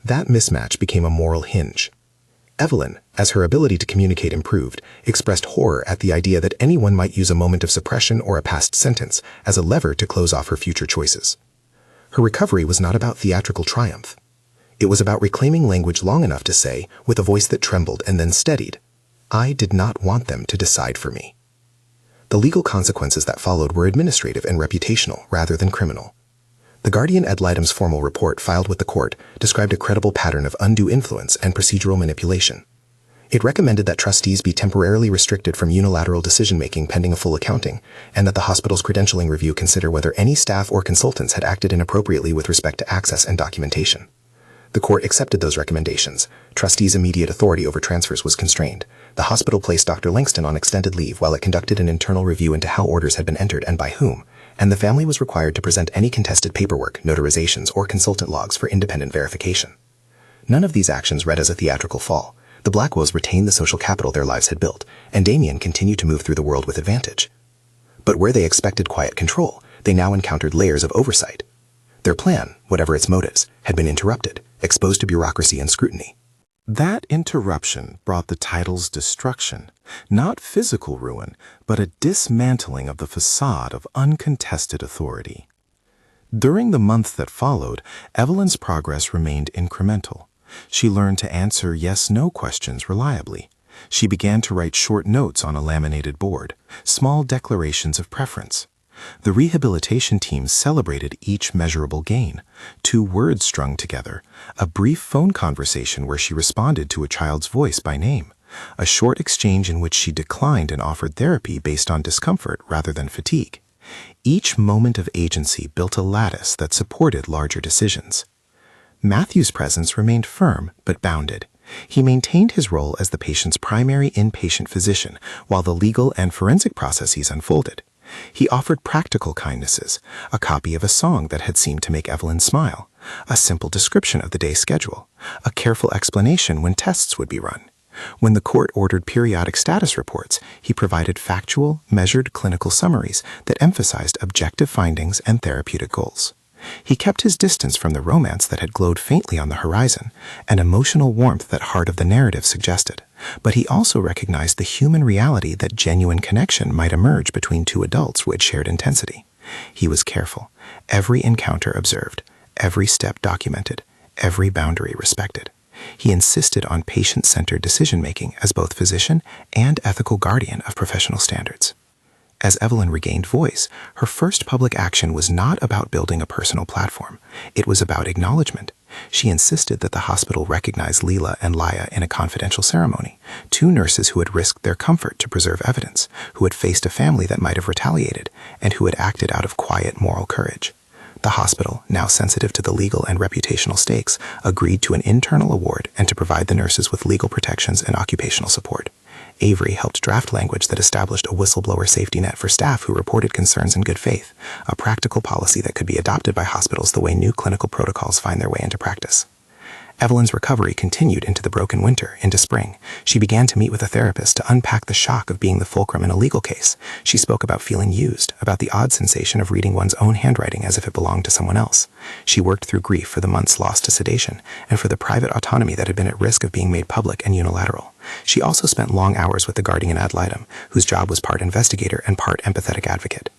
That mismatch became a moral hinge. Evelyn, as her ability to communicate improved, expressed horror at the idea that anyone might use a moment of suppression or a past sentence as a lever to close off her future choices. Her recovery was not about theatrical triumph. It was about reclaiming language long enough to say, with a voice that trembled and then steadied, "I did not want them to decide for me." The legal consequences that followed were administrative and reputational rather than criminal. The guardian ad litem's formal report filed with the court described a credible pattern of undue influence and procedural manipulation. It recommended that trustees be temporarily restricted from unilateral decision-making pending a full accounting, and that the hospital's credentialing review consider whether any staff or consultants had acted inappropriately with respect to access and documentation. The court accepted those recommendations. Trustees' immediate authority over transfers was constrained. The hospital placed Dr. Langston on extended leave while it conducted an internal review into how orders had been entered and by whom, and the family was required to present any contested paperwork, notarizations, or consultant logs for independent verification. None of these actions read as a theatrical fall. The Blackwells retained the social capital their lives had built, and Damien continued to move through the world with advantage. But where they expected quiet control, they now encountered layers of oversight. Their plan, whatever its motives, had been interrupted, exposed to bureaucracy and scrutiny. That interruption brought the title's destruction, not physical ruin, but a dismantling of the facade of uncontested authority. During the month that followed, Evelyn's progress remained incremental. She learned to answer yes-no questions reliably. She began to write short notes on a laminated board, small declarations of preference. The rehabilitation team celebrated each measurable gain: 2 words strung together, a brief phone conversation where she responded to a child's voice by name, a short exchange in which she declined and offered therapy based on discomfort rather than fatigue. Each moment of agency built a lattice that supported larger decisions. Matthew's presence remained firm but bounded. He maintained his role as the patient's primary inpatient physician while the legal and forensic processes unfolded. He offered practical kindnesses, a copy of a song that had seemed to make Evelyn smile, a simple description of the day's schedule, a careful explanation when tests would be run. When the court ordered periodic status reports, he provided factual, measured clinical summaries that emphasized objective findings and therapeutic goals. He kept his distance from the romance that had glowed faintly on the horizon, an emotional warmth that heart of the narrative suggested. But he also recognized the human reality that genuine connection might emerge between 2 adults who had shared intensity. He was careful, every encounter observed, every step documented, every boundary respected. He insisted on patient-centered decision-making as both physician and ethical guardian of professional standards. As Evelyn regained voice, her first public action was not about building a personal platform. It was about acknowledgement. She insisted that the hospital recognize Leela and Laya in a confidential ceremony, 2 nurses who had risked their comfort to preserve evidence, who had faced a family that might have retaliated, and who had acted out of quiet moral courage. The hospital, now sensitive to the legal and reputational stakes, agreed to an internal award and to provide the nurses with legal protections and occupational support. Avery helped draft language that established a whistleblower safety net for staff who reported concerns in good faith, a practical policy that could be adopted by hospitals the way new clinical protocols find their way into practice. Evelyn's recovery continued into the broken winter, into spring. She began to meet with a therapist to unpack the shock of being the fulcrum in a legal case. She spoke about feeling used, about the odd sensation of reading one's own handwriting as if it belonged to someone else. She worked through grief for the months lost to sedation, and for the private autonomy that had been at risk of being made public and unilateral. She also spent long hours with the guardian ad litem, whose job was part investigator and part empathetic advocate.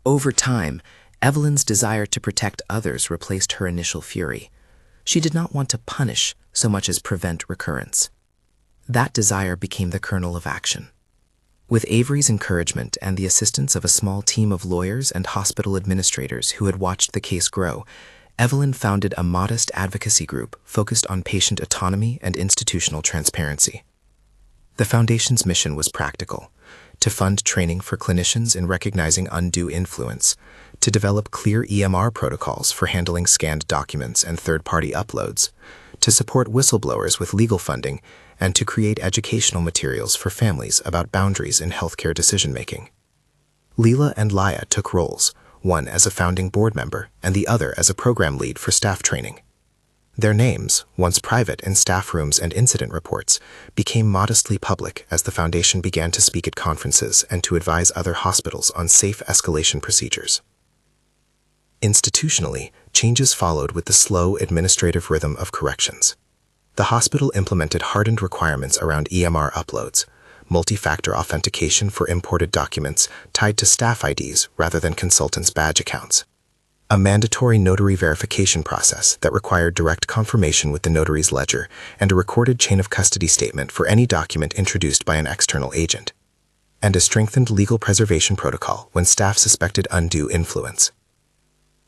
Over time, Evelyn's desire to protect others replaced her initial fury. She did not want to punish so much as prevent recurrence. That desire became the kernel of action. With Avery's encouragement and the assistance of a small team of lawyers and hospital administrators who had watched the case grow, Evelyn founded a modest advocacy group focused on patient autonomy and institutional transparency. The foundation's mission was practical: to fund training for clinicians in recognizing undue influence, to develop clear EMR protocols for handling scanned documents and third-party uploads, to support whistleblowers with legal funding, and to create educational materials for families about boundaries in healthcare decision-making. Leela and Laya took roles, one as a founding board member and the other as a program lead for staff training. Their names, once private in staff rooms and incident reports, became modestly public as the foundation began to speak at conferences and to advise other hospitals on safe escalation procedures. Institutionally, changes followed with the slow administrative rhythm of corrections. The hospital implemented hardened requirements around EMR uploads, multi-factor authentication for imported documents tied to staff IDs rather than consultants' badge accounts, a mandatory notary verification process that required direct confirmation with the notary's ledger, and a recorded chain of custody statement for any document introduced by an external agent, and a strengthened legal preservation protocol when staff suspected undue influence.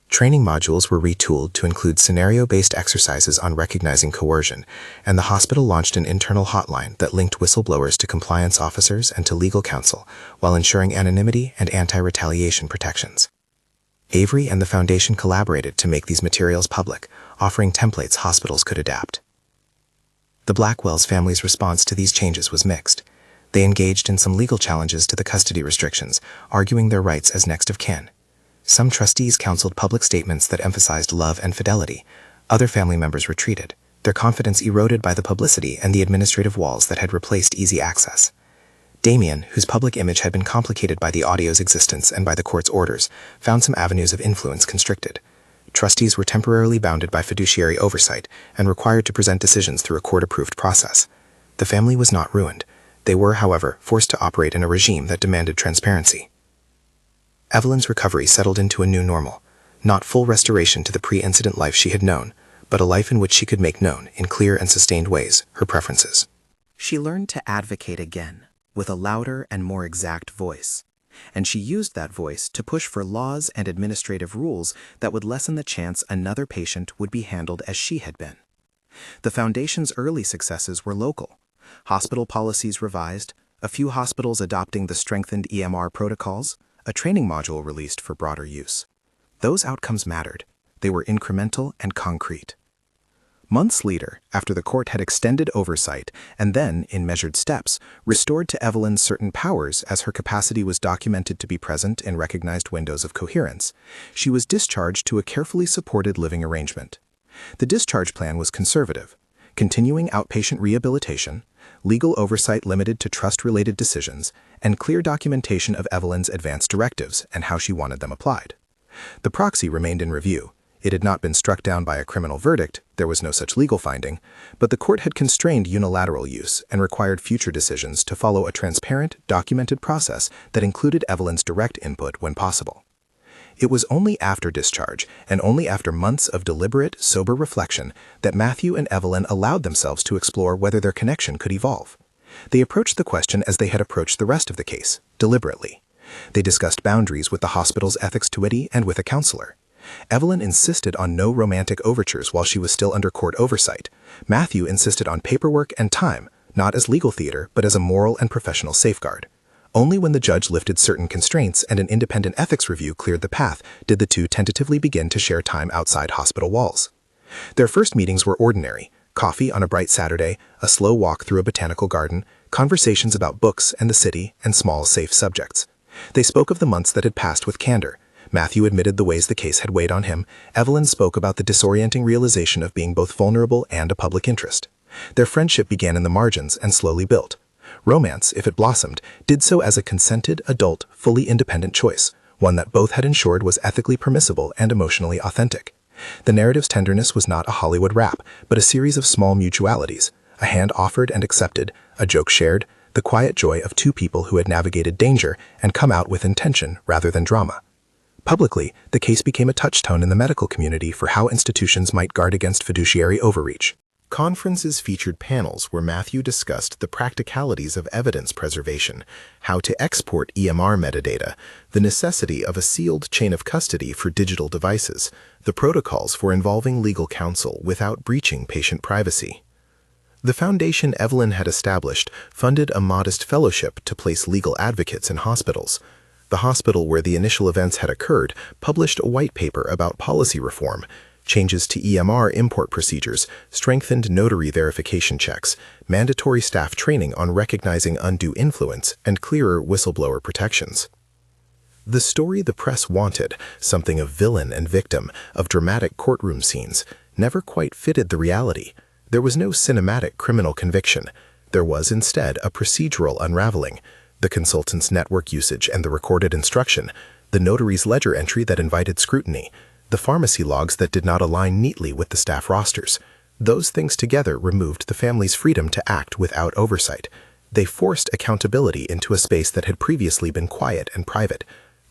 Training modules were retooled to include scenario-based exercises on recognizing coercion, and the hospital launched an internal hotline that linked whistleblowers to compliance officers and to legal counsel, while ensuring anonymity and anti-retaliation protections. Avery and the foundation collaborated to make these materials public, offering templates hospitals could adapt. The Blackwells' family's response to these changes was mixed. They engaged in some legal challenges to the custody restrictions, arguing their rights as next of kin. Some trustees counseled public statements that emphasized love and fidelity. Other family members retreated, their confidence eroded by the publicity and the administrative walls that had replaced easy access. Damien, whose public image had been complicated by the audio's existence and by the court's orders, found some avenues of influence constricted. Trustees were temporarily bounded by fiduciary oversight and required to present decisions through a court-approved process. The family was not ruined. They were, however, forced to operate in a regime that demanded transparency. Evelyn's recovery settled into a new normal, not full restoration to the pre-incident life she had known, but a life in which she could make known, in clear and sustained ways, her preferences. She learned to advocate again, with a louder and more exact voice. And she used that voice to push for laws and administrative rules that would lessen the chance another patient would be handled as she had been. The Foundation's early successes were local. Hospital policies revised, a few hospitals adopting the strengthened EMR protocols, a training module released for broader use. Those outcomes mattered. They were incremental and concrete. Months later, after the court had extended oversight and then, in measured steps, restored to Evelyn certain powers as her capacity was documented to be present in recognized windows of coherence, she was discharged to a carefully supported living arrangement. The discharge plan was conservative, continuing outpatient rehabilitation, legal oversight limited to trust-related decisions, and clear documentation of Evelyn's advanced directives and how she wanted them applied. The proxy remained in review. It had not been struck down by a criminal verdict, there was no such legal finding, but the court had constrained unilateral use and required future decisions to follow a transparent, documented process that included Evelyn's direct input when possible. It was only after discharge, and only after months of deliberate, sober reflection, that Matthew and Evelyn allowed themselves to explore whether their connection could evolve. They approached the question as they had approached the rest of the case, deliberately. They discussed boundaries with the hospital's ethics committee and with a counselor. Evelyn insisted on no romantic overtures while she was still under court oversight. Matthew insisted on paperwork and time, not as legal theater, but as a moral and professional safeguard. Only when the judge lifted certain constraints and an independent ethics review cleared the path did the two tentatively begin to share time outside hospital walls. Their first meetings were ordinary: coffee on a bright Saturday, a slow walk through a botanical garden, conversations about books and the city, and small, safe subjects. They spoke of the months that had passed with candor. Matthew admitted the ways the case had weighed on him. Evelyn spoke about the disorienting realization of being both vulnerable and a public interest. Their friendship began in the margins and slowly built. Romance, if it blossomed, did so as a consented, adult, fully independent choice, one that both had ensured was ethically permissible and emotionally authentic. The narrative's tenderness was not a Hollywood rap, but a series of small mutualities, a hand offered and accepted, a joke shared, the quiet joy of two people who had navigated danger and come out with intention rather than drama. Publicly, the case became a touchstone in the medical community for how institutions might guard against fiduciary overreach. Conferences featured panels where Matthew discussed the practicalities of evidence preservation, how to export EMR metadata, the necessity of a sealed chain of custody for digital devices, the protocols for involving legal counsel without breaching patient privacy. The foundation Evelyn had established funded a modest fellowship to place legal advocates in hospitals. The hospital where the initial events had occurred published a white paper about policy reform, changes to EMR import procedures, strengthened notary verification checks, mandatory staff training on recognizing undue influence, and clearer whistleblower protections. The story the press wanted, something of villain and victim, of dramatic courtroom scenes, never quite fitted the reality. There was no cinematic criminal conviction. There was instead a procedural unraveling: the consultant's network usage and the recorded instruction, the notary's ledger entry that invited scrutiny, the pharmacy logs that did not align neatly with the staff rosters. Those things together removed the family's freedom to act without oversight. They forced accountability into a space that had previously been quiet and private.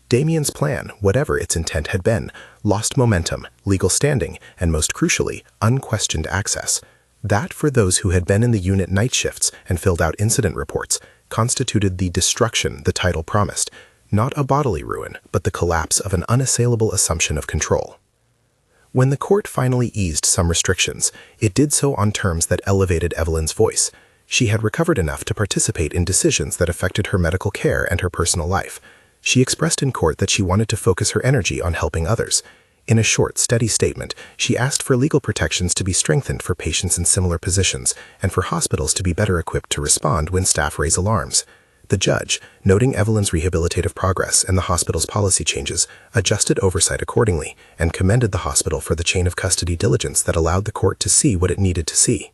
Damien's plan, whatever its intent had been, lost momentum, legal standing, and most crucially, unquestioned access. That, for those who had been in the unit night shifts and filled out incident reports, constituted the destruction the title promised, not a bodily ruin, but the collapse of an unassailable assumption of control. When the court finally eased some restrictions, it did so on terms that elevated Evelyn's voice. She had recovered enough to participate in decisions that affected her medical care and her personal life. She expressed in court that she wanted to focus her energy on helping others. In a short, steady statement, she asked for legal protections to be strengthened for patients in similar positions and for hospitals to be better equipped to respond when staff raise alarms. The judge, noting Evelyn's rehabilitative progress and the hospital's policy changes, adjusted oversight accordingly and commended the hospital for the chain of custody diligence that allowed the court to see what it needed to see.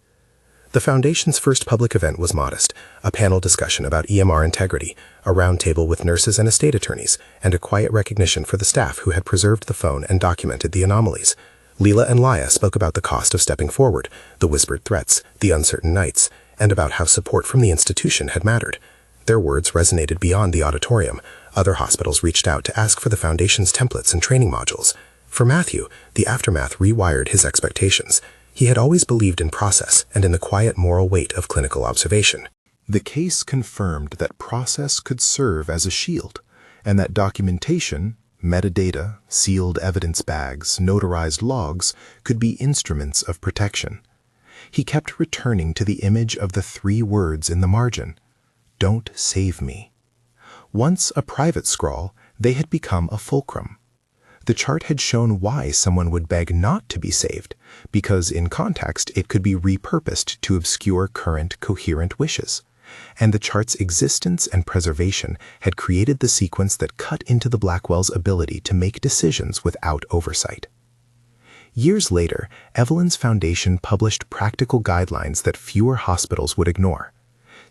The Foundation's first public event was modest: a panel discussion about EMR integrity, a roundtable with nurses and estate attorneys, and a quiet recognition for the staff who had preserved the phone and documented the anomalies. Leela and Laya spoke about the cost of stepping forward, the whispered threats, the uncertain nights, and about how support from the institution had mattered. Their words resonated beyond the auditorium. Other hospitals reached out to ask for the Foundation's templates and training modules. For Matthew, the aftermath rewired his expectations. He had always believed in process and in the quiet moral weight of clinical observation. The case confirmed that process could serve as a shield, and that documentation, metadata, sealed evidence bags, notarized logs, could be instruments of protection. He kept returning to the image of the 3 words in the margin, "Don't save me." Once a private scrawl, they had become a fulcrum. The chart had shown why someone would beg not to be saved, because in context it could be repurposed to obscure current, coherent wishes. And the chart's existence and preservation had created the sequence that cut into the Blackwells' ability to make decisions without oversight. Years later, Evelyn's foundation published practical guidelines that fewer hospitals would ignore.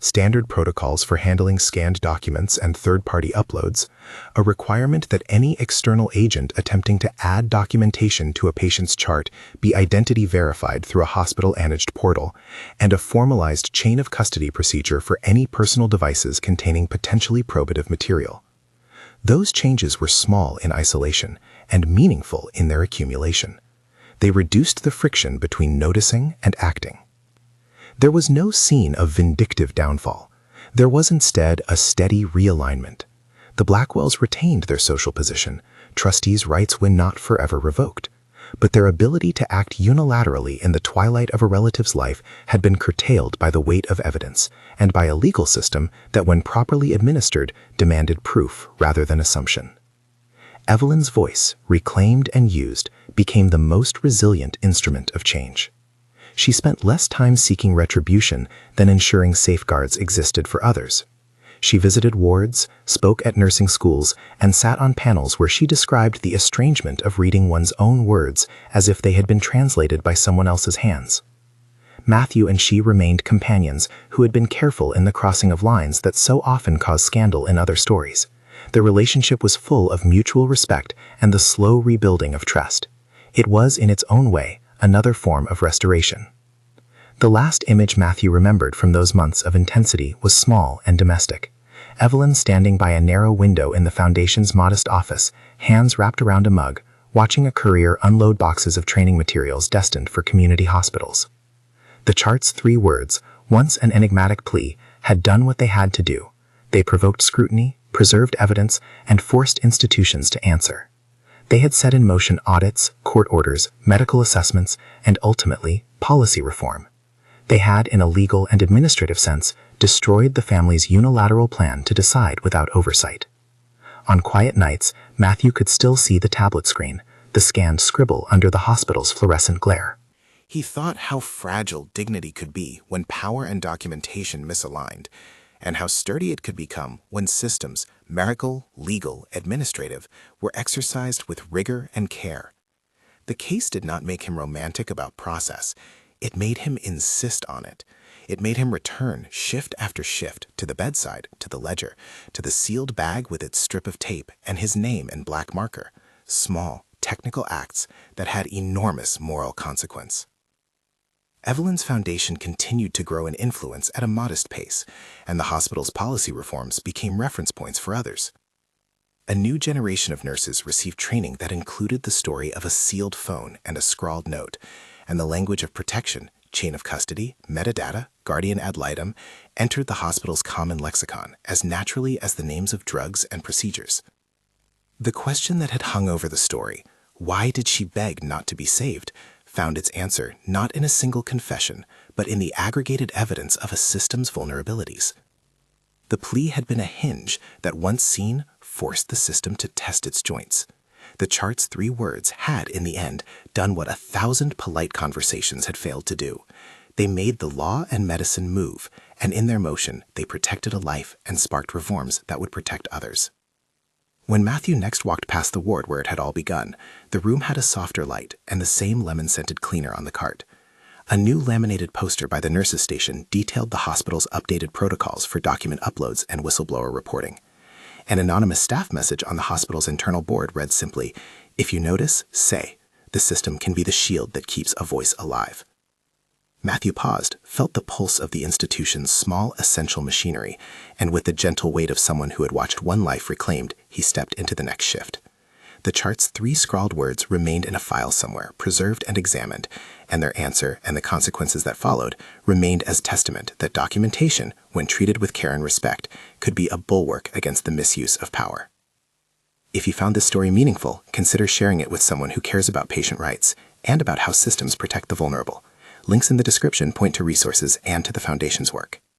Standard protocols for handling scanned documents and third-party uploads, a requirement that any external agent attempting to add documentation to a patient's chart be identity verified through a hospital-managed portal, and a formalized chain of custody procedure for any personal devices containing potentially probative material. Those changes were small in isolation and meaningful in their accumulation. They reduced the friction between noticing and acting. There was no scene of vindictive downfall. There was instead a steady realignment. The Blackwells retained their social position, trustees' rights when not forever revoked. But their ability to act unilaterally in the twilight of a relative's life had been curtailed by the weight of evidence, and by a legal system that, when properly administered, demanded proof rather than assumption. Evelyn's voice, reclaimed and used, became the most resilient instrument of change. She spent less time seeking retribution than ensuring safeguards existed for others. She visited wards, spoke at nursing schools, and sat on panels where she described the estrangement of reading one's own words as if they had been translated by someone else's hands. Matthew and she remained companions who had been careful in the crossing of lines that so often cause scandal in other stories. Their relationship was full of mutual respect and the slow rebuilding of trust. It was, in its own way, another form of restoration. The last image Matthew remembered from those months of intensity was small and domestic. Evelyn standing by a narrow window in the Foundation's modest office, hands wrapped around a mug, watching a courier unload boxes of training materials destined for community hospitals. The chart's 3 words, once an enigmatic plea, had done what they had to do. They provoked scrutiny, preserved evidence, and forced institutions to answer. They had set in motion audits, court orders, medical assessments, and ultimately, policy reform. They had, in a legal and administrative sense, destroyed the family's unilateral plan to decide without oversight. On quiet nights, Matthew could still see the tablet screen, the scanned scribble under the hospital's fluorescent glare. He thought how fragile dignity could be when power and documentation misaligned, and how sturdy it could become when systems, medical, legal, administrative, were exercised with rigor and care. The case did not make him romantic about process. It made him insist on it. It made him return shift after shift to the bedside, to the ledger, to the sealed bag with its strip of tape and his name in black marker. Small, technical acts that had enormous moral consequence. Evelyn's foundation continued to grow in influence at a modest pace, and the hospital's policy reforms became reference points for others. A new generation of nurses received training that included the story of a sealed phone and a scrawled note, and the language of protection, chain of custody, metadata, guardian ad litem, entered the hospital's common lexicon as naturally as the names of drugs and procedures. The question that had hung over the story, why did she beg not to be saved, found its answer not in a single confession, but in the aggregated evidence of a system's vulnerabilities. The plea had been a hinge that, once seen, forced the system to test its joints. The chart's 3 words had, in the end, done what 1,000 polite conversations had failed to do. They made the law and medicine move, and in their motion, they protected a life and sparked reforms that would protect others. When Matthew next walked past the ward where it had all begun, the room had a softer light and the same lemon-scented cleaner on the cart. A new laminated poster by the nurses' station detailed the hospital's updated protocols for document uploads and whistleblower reporting. An anonymous staff message on the hospital's internal board read simply, "If you notice, say. The system can be the shield that keeps a voice alive." Matthew paused, felt the pulse of the institution's small, essential machinery, and with the gentle weight of someone who had watched one life reclaimed, he stepped into the next shift. The chart's 3 scrawled words remained in a file somewhere, preserved and examined, and their answer and the consequences that followed remained as testament that documentation, when treated with care and respect, could be a bulwark against the misuse of power. If you found this story meaningful, consider sharing it with someone who cares about patient rights and about how systems protect the vulnerable. Links in the description point to resources and to the Foundation's work.